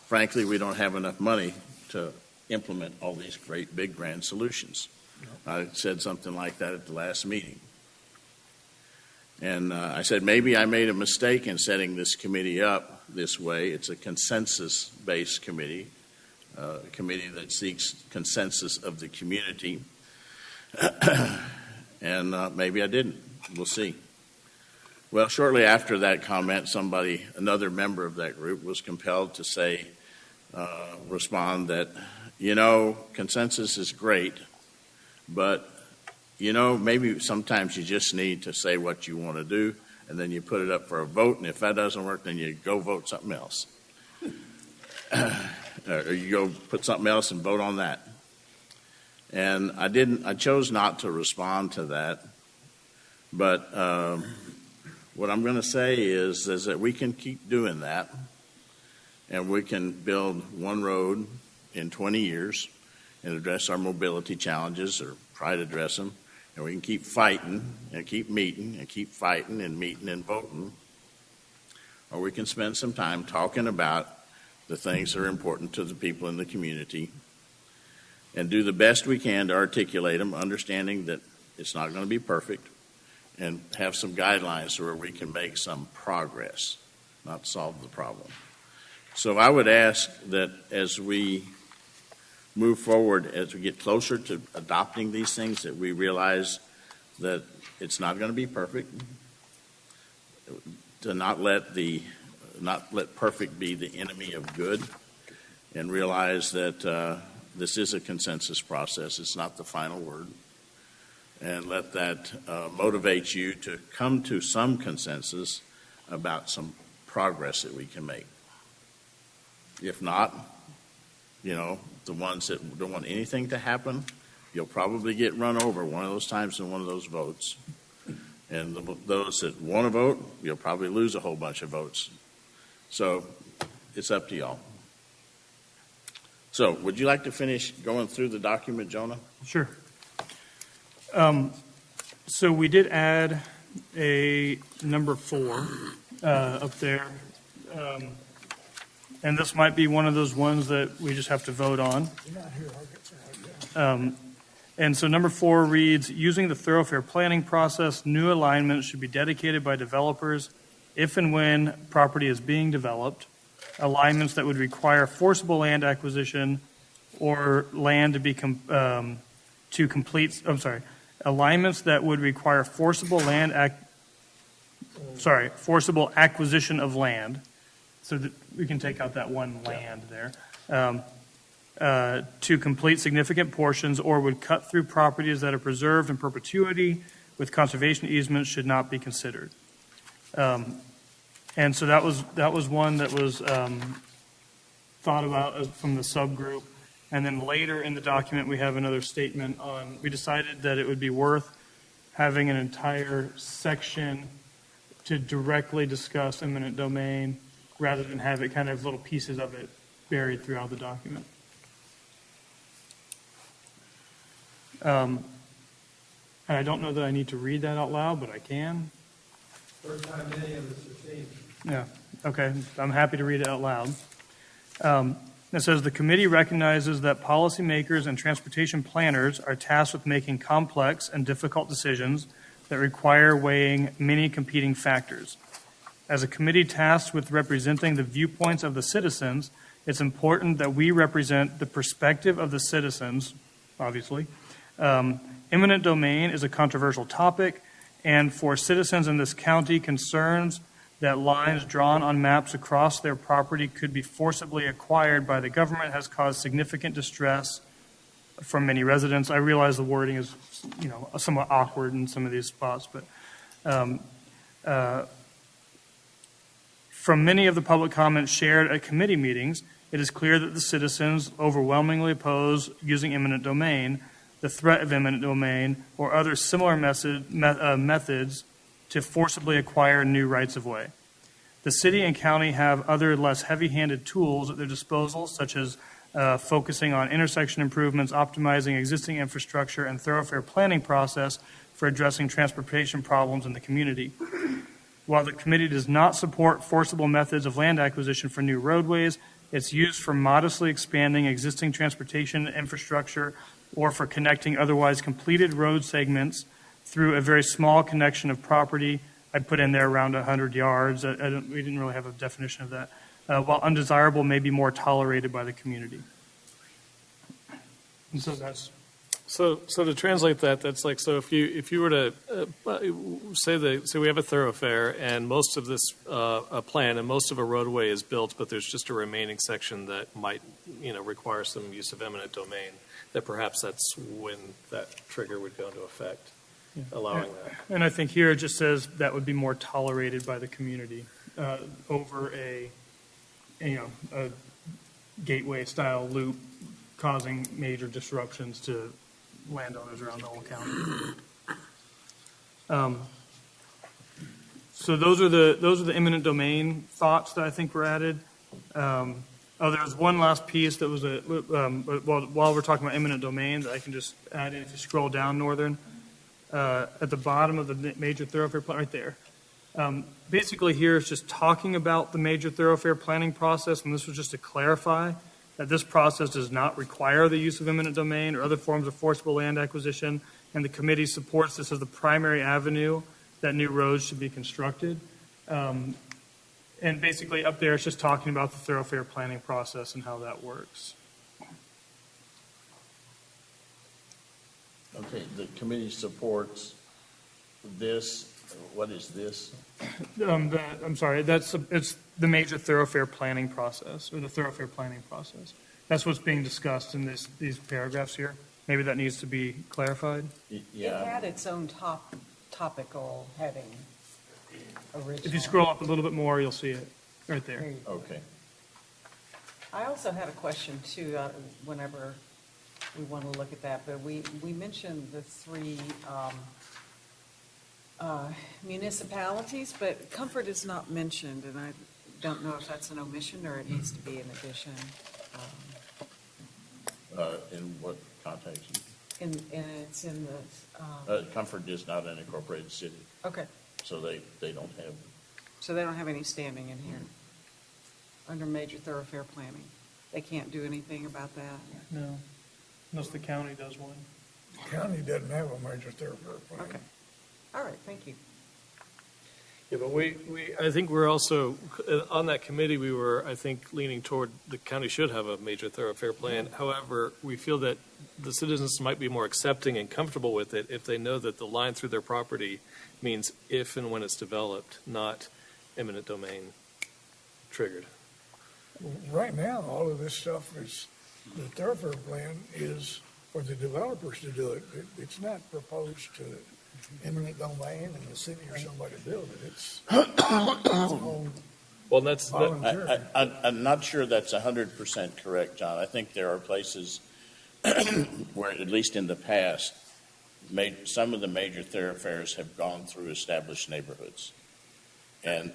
Frankly, we don't have enough money to implement all these great, big, grand solutions. I said something like that at the last meeting. And I said, maybe I made a mistake in setting this committee up this way. It's a consensus-based committee, a committee that seeks consensus of the community. And maybe I didn't. We'll see. Well, shortly after that comment, another member of that group was compelled to respond that, consensus is great, But, maybe sometimes you just need to say what you want to do, and then you put it up for a vote, and if that doesn't work, then you go vote something else. Or you go put something else and vote on that. And I chose not to respond to that. But what I'm going to say is that we can keep doing that, and we can build one road in 20 years and address our mobility challenges, or try to address them, and we can keep fighting and keep meeting and keep fighting and meeting and voting, or we can spend some time talking about the things that are important to the people in the community and do the best we can to articulate them, understanding that it's not going to be perfect, and have some guidelines where we can make some progress, not solve the problem. So I would ask that as we move forward, as we get closer to adopting these things, that we realize that it's not going to be perfect, to not let perfect be the enemy of good, and realize that this is a consensus process. It's not the final word. And let that motivate you to come to some consensus about some progress that we can make. If not, the ones that don't want anything to happen, you'll probably get run over one of those times in one of those votes. And those that want to vote, you'll probably lose a whole bunch of votes. So it's up to y'all. So would you like to finish going through the document, Jonah? Sure. So we did add a number 4 up there. And this might be one of those ones that we just have to vote on. And so number 4 reads, using the Thoroughfare planning process, new alignments should be dedicated by developers if and when property is being developed. Alignments that would require forcible land acquisition or land to be alignments that would require forcible acquisition of land. So that we can take out that one land there. To complete significant portions, or would cut through properties that are preserved in perpetuity with conservation easements should not be considered. And so that was one that was thought about from the subgroup. And then later in the document, we have another statement on, we decided that it would be worth having an entire section to directly discuss eminent domain rather than have it kind of little pieces of it buried throughout the document. And I don't know that I need to read that out loud, but I can. First time many of us have seen. Yeah, okay. I'm happy to read it out loud. It says, the committee recognizes that policymakers and transportation planners are tasked with making complex and difficult decisions that require weighing many competing factors. As a committee tasked with representing the viewpoints of the citizens, it's important that we represent the perspective of the citizens, obviously. Eminent domain is a controversial topic, and for citizens in this county, concerns that lines drawn on maps across their property could be forcibly acquired by the government has caused significant distress from many residents. I realize the wording is, somewhat awkward in some of these spots, but from many of the public comments shared at committee meetings, it is clear that the citizens overwhelmingly oppose using eminent domain, the threat of eminent domain, or other similar methods to forcibly acquire new rights-of-way. The city and county have other less heavy-handed tools at their disposal, such as focusing on intersection improvements, optimizing existing infrastructure, and thoroughfare planning process for addressing transportation problems in the community. While the committee does not support forcible methods of land acquisition for new roadways, it's used for modestly expanding existing transportation infrastructure or for connecting otherwise completed road segments through a very small connection of property. I put in there around 100 yards. We didn't really have a definition of that. While undesirable may be more tolerated by the community. And so that's... So to translate that, that's like, so if you were to say we have a thoroughfare and most of this plan and most of a roadway is built, but there's just a remaining section that might require some use of eminent domain. that perhaps that's when that trigger would go into effect, allowing that. And I think here it just says that would be more tolerated by the community over a gateway-style loop causing major disruptions to landowners around the whole county. So those are the eminent domain thoughts that I think were added. There was one last piece that was while we're talking about eminent domain that I can just add in. If you scroll down, Northern, at the bottom of the major thoroughfare plan, right there. Basically, here it's just talking about the major thoroughfare planning process, and this was just to clarify that this process does not require the use of eminent domain or other forms of forcible land acquisition, and the committee supports this as the primary avenue that new roads should be constructed. And basically up there, it's just talking about the thoroughfare planning process and how that works. Okay, the committee supports this. What is this? I'm sorry, it's the major thoroughfare planning process, or the thoroughfare planning process. That's what's being discussed in these paragraphs here. Maybe that needs to be clarified. Yeah. It had its own topical heading originally. If you scroll up a little bit more, you'll see it right there. Okay. I also had a question too, whenever we want to look at that, but we mentioned the three municipalities, but Comfort is not mentioned, and I don't know if that's an omission or it needs to be an addition. In what context? And it's in the. Comfort is not an incorporated city, Okay, so they don't have. so they don't have any standing in here under major thoroughfare planning. They can't do anything about that. No, unless the county does one. The county doesn't have a major thoroughfare plan. Okay. All right, thank you. Yeah, but I think we're also, on that committee, we were, I think, leaning toward the county should have a major thoroughfare plan. However, we feel that the citizens might be more accepting and comfortable with it if they know that the line through their property means if and when it's developed, not eminent domain triggered. Right now, all of this stuff is, the thoroughfare plan is for the developers to do it. It's not proposed to eminent domain and the city or somebody build it. It's all Well, that's, volunteer. I'm not sure that's 100% correct, John. I think there are places where, at least in the past, some of the major thoroughfares have gone through established neighborhoods. And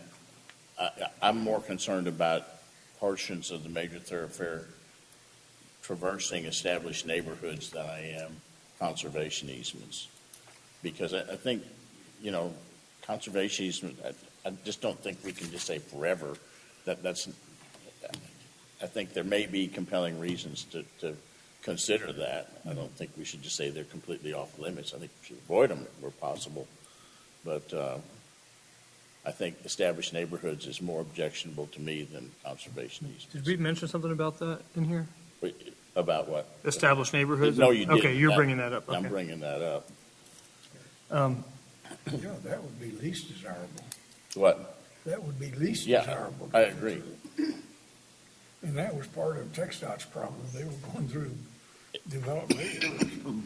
I'm more concerned about portions of the major thoroughfare traversing established neighborhoods than I am conservation easements. Because I think, conservation easement, I just don't think we can just say forever. I think there may be compelling reasons to consider that. I don't think we should just say they're completely off limits. I think we should avoid them where possible. But I think established neighborhoods is more objectionable to me than conservation easements. Did we mention something about that in here? About what? Established neighborhoods? No, you didn't. Okay, you're bringing that up. I'm Okay. bringing that up. Yeah, that would be least desirable. What? That would be least Yeah, desirable. I agree. And that was part of TxDOT's problem. They were going through development areas.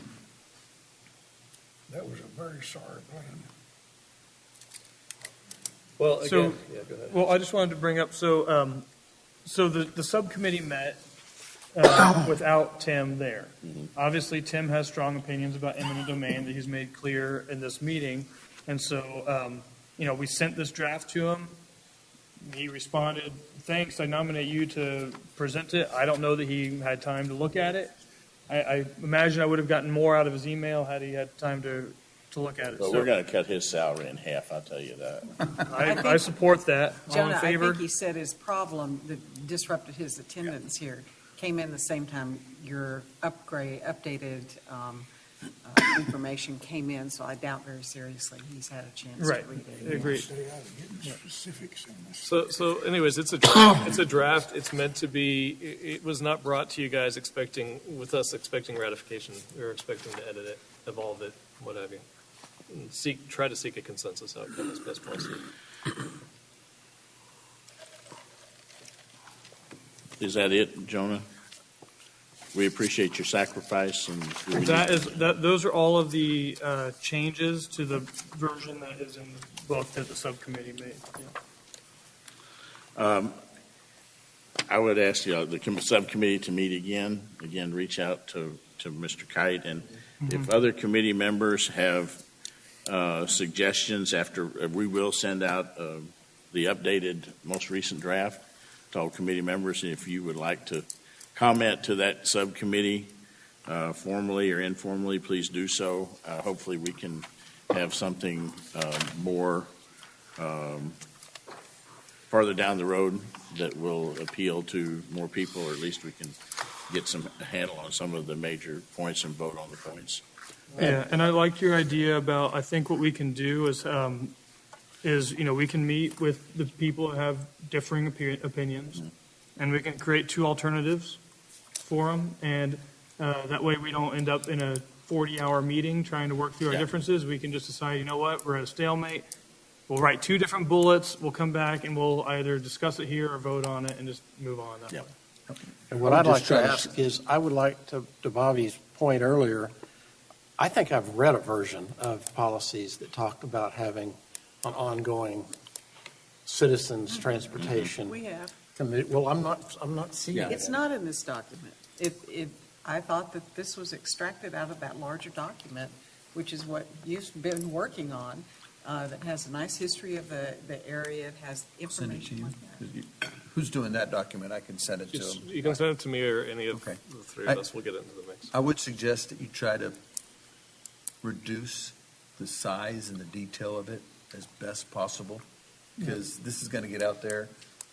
That was a very sorry plan. well, So- again, yeah, go ahead. Well, I just wanted to bring up, so the subcommittee met without Tim there. Obviously, Tim has strong opinions about eminent domain that he's made clear in this meeting. And so, we sent this draft to him. He responded, thanks, I nominate you to present it. I don't know that he had time to look at it. I imagine I would have gotten more out of his email had he had time to look at it. But So we're going to cut his salary in half, I'll tell you that. I support that. All in Jonah, I favor? think he said his problem that disrupted his attendance here came in the same time your updated information came in, so I doubt very seriously he's had a chance Right. to read it. Agreed. Stay out of getting specifics in this. So anyways, it's a draft. It's a draft. It's meant to be, it was not brought to you guys expecting ratification. We were expecting to edit it, evolve it, what have you. And try to seek a consensus outcome as best possible. Is that it, Jonah? we appreciate your sacrifice and. Those are all of the changes to the version that is in the book that the subcommittee made. Yeah. I would ask the subcommittee to meet again, reach out to Mr. Kite, and if other committee members have suggestions we will send out the updated, most recent draft to all committee members, and if you would like to comment to that subcommittee, formally or informally, please do so. Hopefully we can have something more farther down the road that will appeal to more people, or at least we can get some handle on some of the major points and vote on the points. Yeah, and I like your idea about, I think what we can do is we can meet with the people who have differing opinions, and we can create two alternatives for them, and that way we don't end up in a 40-hour meeting trying to work through our differences. We can just decide, you know what, we're at a stalemate. We'll write two different bullets. We'll come back and we'll either discuss it here or vote on it and just move on that way. And what I'd like to ask is, I would like to Bobby's point earlier, I think I've read a version of policies that talked about having an ongoing citizens transportation. We have. Well, I'm not seeing it. It's not in this document. I thought that this was extracted out of that larger document, which is what you've been working on, that has a nice history of the area. It has Send it to information you. like that. Who's doing that document? I can send it to them. You can send it to me or any of Okay. the three of us. We'll get it into the mix. I would suggest that you try to reduce the size and the detail of it as best possible, because this is going to get out there,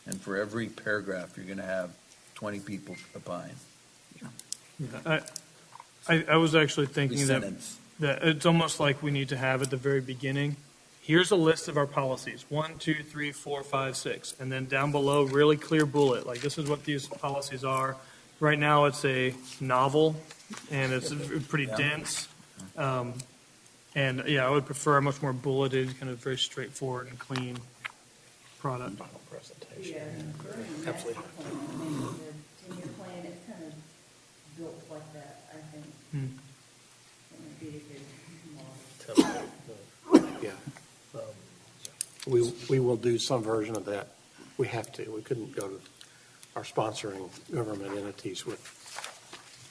and for every paragraph, you're going to have 20 people applying. Yeah, I was actually thinking that Sentence. it's almost like we need to have at the very beginning, here's a list of our policies, 1, 2, 3, 4, 5, 6, and then down below, really clear bullet, like this is what these policies are. Right now, it's a novel, and it's pretty dense. And yeah, I would prefer a much more bulleted, kind of very straightforward and clean product. Yeah, and during the master plan, I mean, the 10-year plan, it's kind of built like that, I think. It would be a good model. Yeah. We will do some version of that. We have to. We couldn't go to our sponsoring government entities with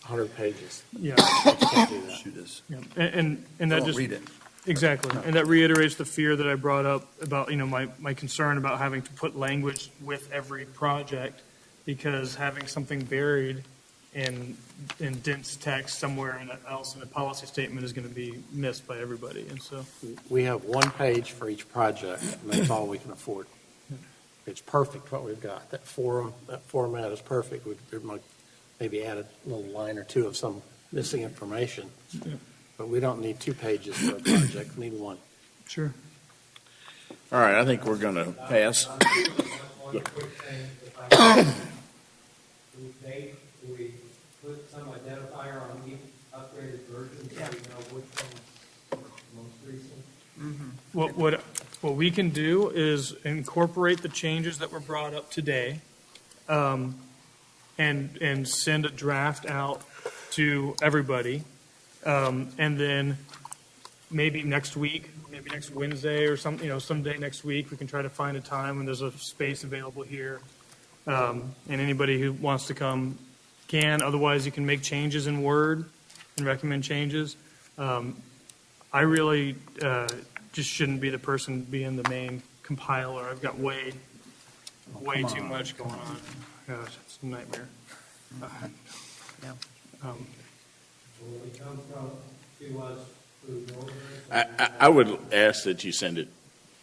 100 pages. Yeah. Can't do that. Shoot us. Yeah. And that Don't just read it. exactly, and that reiterates the fear that I brought up about my concern about having to put language with every project, because having something buried in dense text somewhere else in a policy statement is going to be missed by everybody, and so We have one page for each project, and that's all we can afford. It's perfect what we've got. That format is perfect. We might maybe add a little line or two of some missing information. But we don't need 2 pages for a project, we need 1. sure. All right, I think we're going to pass. One quick thing, if I may, do we put some identifier on each upgraded version so we know which one's most recent? What we can do is incorporate the changes that were brought up today, and send a draft out to everybody, and then maybe next week, maybe next Wednesday or someday next week, we can try to find a time when there's a space available here, and anybody who wants to come can. Otherwise, you can make changes in Word and recommend changes. I really just shouldn't be the person being the main compiler. I've got way too much going on. Gosh, it's a nightmare. Will it come to us through Northern? I would ask that you send it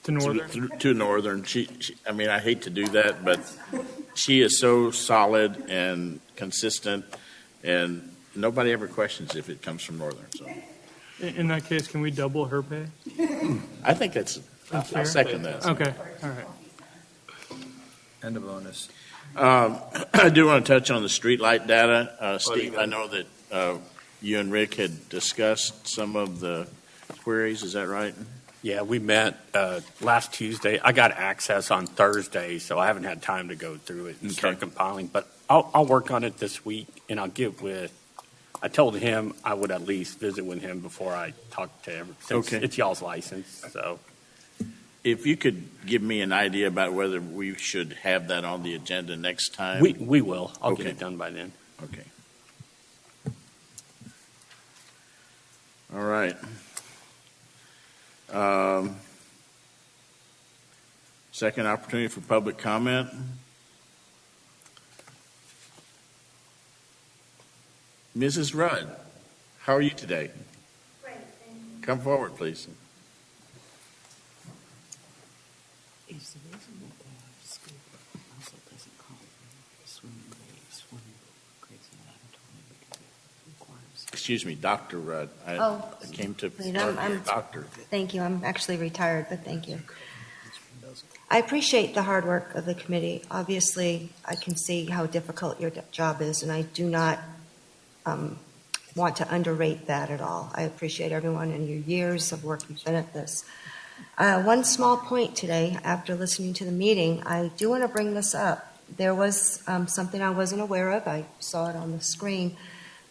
To Northern? to Northern. I mean, I hate to do that, but she is so solid and consistent, and nobody ever questions if it comes from Northern. So In that case, can we double her pay? I think that's fair? I'll second that. Okay, all right. And a bonus. I do want to touch on the streetlight data. Steve, I know that you and Rick had discussed some of the queries. Is that right? Yeah, we met last Tuesday. I got access on Thursday, so I haven't had time to go through it and start compiling. But I'll work on it this week and I'll get with, I told him I would at least visit with him before I talk to him, since Okay. it's y'all's license, so. If you could give me an idea about whether we should have that on the agenda next time. We will. I'll get Okay. it done by then. Okay. All right. Second opportunity for public comment. Mrs. Rudd, how are you today? Great, thank you. Come forward, please. Is the reason that the school also doesn't call it swimming pool crazy that I told him because it requires. Excuse me, Dr. Rudd. I Oh, came to wait, start I'm- here, Doctor. Thank you. I'm actually retired, but thank you. I appreciate the hard work of the committee. Obviously, I can see how difficult your job is, and I do not want to underrate that at all. I appreciate everyone and your years of work you've been at this. One small point today, after listening to the meeting, I do want to bring this up. There was something I wasn't aware of. I saw it on the screen.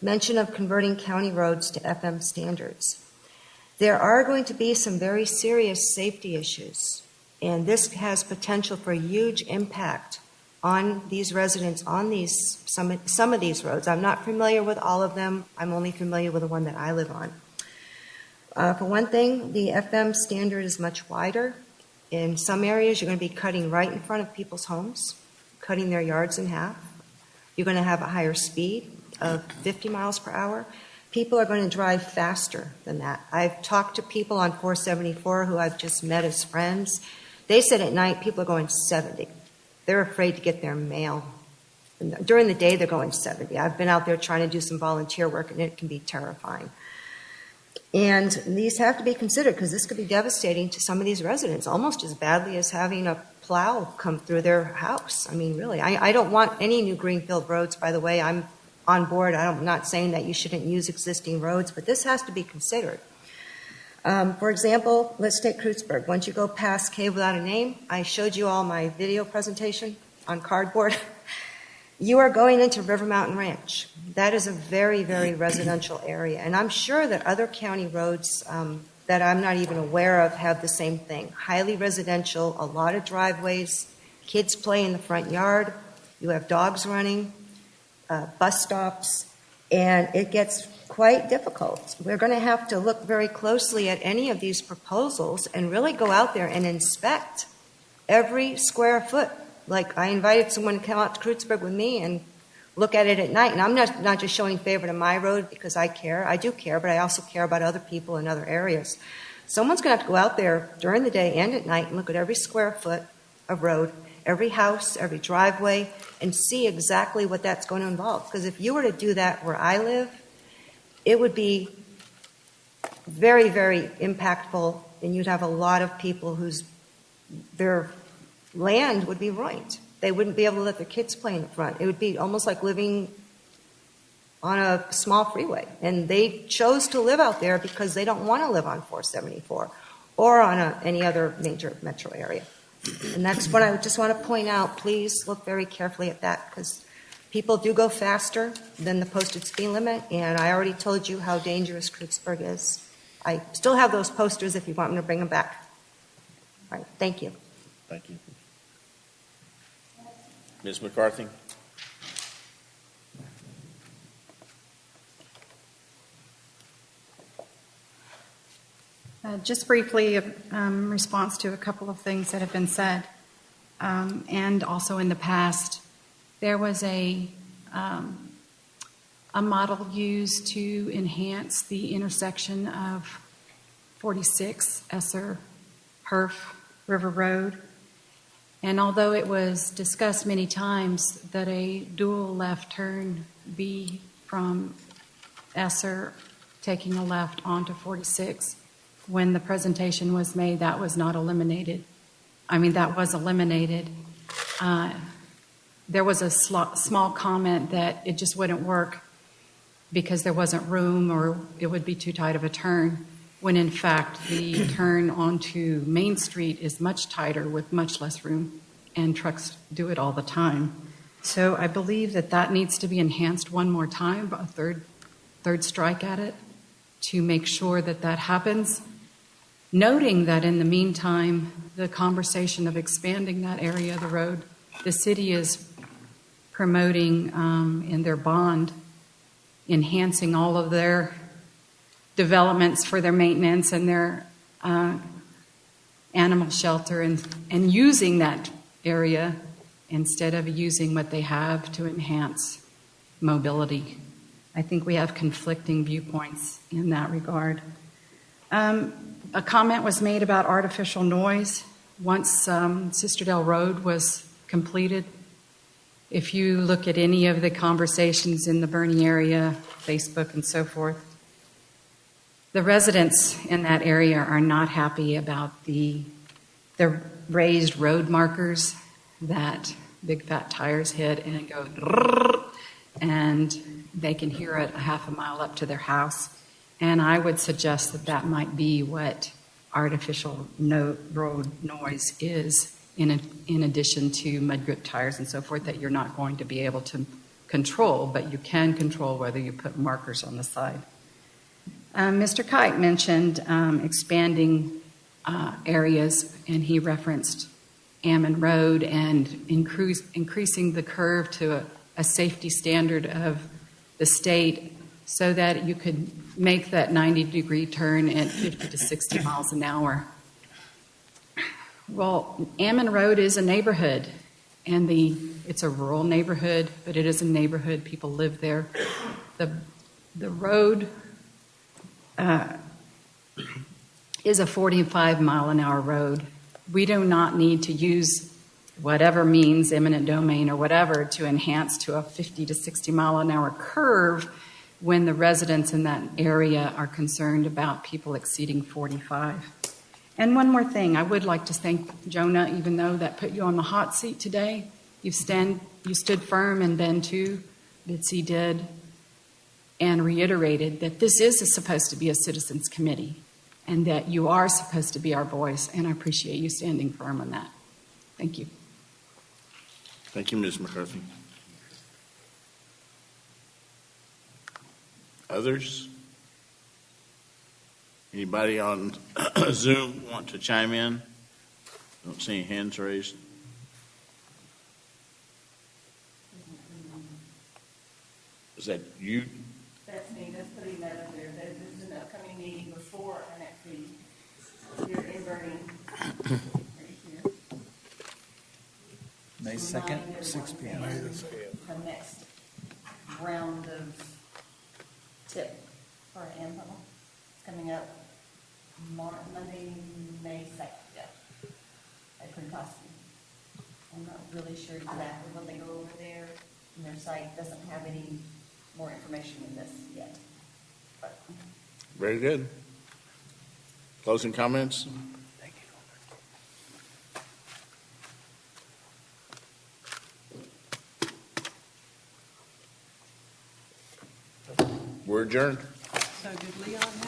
Mention of converting county roads to FM standards. There are going to be some very serious safety issues, and this has potential for huge impact on these residents on these some of these roads. I'm not familiar with all of them. I'm only familiar with the one that I live on. For one thing, the FM standard is much wider. In some areas, you're going to be cutting right in front of people's homes, cutting their yards in half. You're going to have a higher speed of 50 miles per hour. People are going to drive faster than that. I've talked to people on 474 who I've just met as friends. They said at night people are going 70. They're afraid to get their mail. During the day, they're going 70. I've been out there trying to do some volunteer work, and it can be terrifying. And these have to be considered because this could be devastating to some of these residents, almost as badly as having a plow come through their house. I mean, really, I don't want any new greenfield roads, by the way. I'm on board. I'm not saying that you shouldn't use existing roads, but this has to be considered. For example, let's take Kreuzberg. Once you go past Cave Without a Name, I showed you all my video presentation on cardboard. You are going into River Mountain Ranch. That is a very, very residential area. And I'm sure that other county roads that I'm not even aware of have the same thing. Highly residential, a lot of driveways, kids play in the front yard, you have dogs running, bus stops, and it gets quite difficult. We're going to have to look very closely at any of these proposals and really go out there and inspect every square foot. Like, I invited someone to come out to Kreuzberg with me and look at it at night. And I'm not just showing favor to my road because I care. I do care, but I also care about other people in other areas. Someone's going to have to go out there during the day and at night and look at every square foot of road, every house, every driveway, and see exactly what that's going to involve. Because if you were to do that where I live, it would be very, very impactful, and you'd have a lot of people their land would be ruined. They wouldn't be able to let their kids play in the front. It would be almost like living on a small freeway. And they chose to live out there because they don't want to live on 474 or on any other major metro area. And that's what I just want to point out. Please look very carefully at that because people do go faster than the posted speed limit. And I already told you how dangerous Kreuzberg is. I still have those posters if you want me to bring them back. All right. Thank you. Thank you. Ms. McCarthy? Just briefly, response to a couple of things that have been said, and also in the past, there was a model used to enhance the intersection of 46 Esser, Herf, River Road. And although it was discussed many times that a dual left turn be from Esser taking a left onto 46, when the presentation was made, that was not eliminated. I mean, that was eliminated. There was a small comment that it just wouldn't work because there wasn't room or it would be too tight of a turn, when in fact the turn onto Main Street is much tighter with much less room, and trucks do it all the time. So I believe that that needs to be enhanced one more time, a third strike at it, to make sure that that happens. Noting that in the meantime, the conversation of expanding that area of the road, the city is promoting in their bond, enhancing all of their developments for their maintenance and their animal shelter and using that area instead of using what they have to enhance mobility. I think we have conflicting viewpoints in that regard. A comment was made about artificial noise. Once Sisterdale Road was completed, if you look at any of the conversations in the Bernie area, Facebook and so forth, the residents in that area are not happy about the raised road markers that big fat tires hit and go, and they can hear it a half a mile up to their house. And I would suggest that that might be what artificial road noise is, in addition to mud grip tires and so forth, that you're not going to be able to control, but you can control whether you put markers on the side. Mr. Kite mentioned expanding areas, and he referenced Ammon Road and increasing the curve to a safety standard of the state so that you could make that 90-degree turn at 50 to 60 miles an hour. Well, Ammon Road is a neighborhood, and it's a rural neighborhood, but it is a neighborhood. People live there. The road is a 45-mile-an-hour road. We do not need to use whatever means, eminent domain or whatever, to enhance to a 50 to 60-mile-an-hour curve when the residents in that area are concerned about people exceeding 45. And one more thing, I would like to thank Jonah, even though that put you on the hot seat today. You stood firm, and Ben too, Bitsy did, and reiterated that this is supposed to be a citizens committee and that you are supposed to be our voice, and I appreciate you standing firm on that. Thank you. Thank you, Ms. McCarthy. Others? Anybody on Zoom want to chime in? Don't see any hands raised. Is that you? That's me, that's putting that up there. This is an upcoming meeting before our next meeting. Here in Bernie. Right here. May 2nd, 6 p.m. The next round of tip for Ammon coming up Monday, May 2nd. Yeah. At Quintassi. I'm not really sure exactly what they go over there, and their site doesn't have any more information than this yet. But Very good. Closing comments? Thank you. We're adjourned. So did Leon have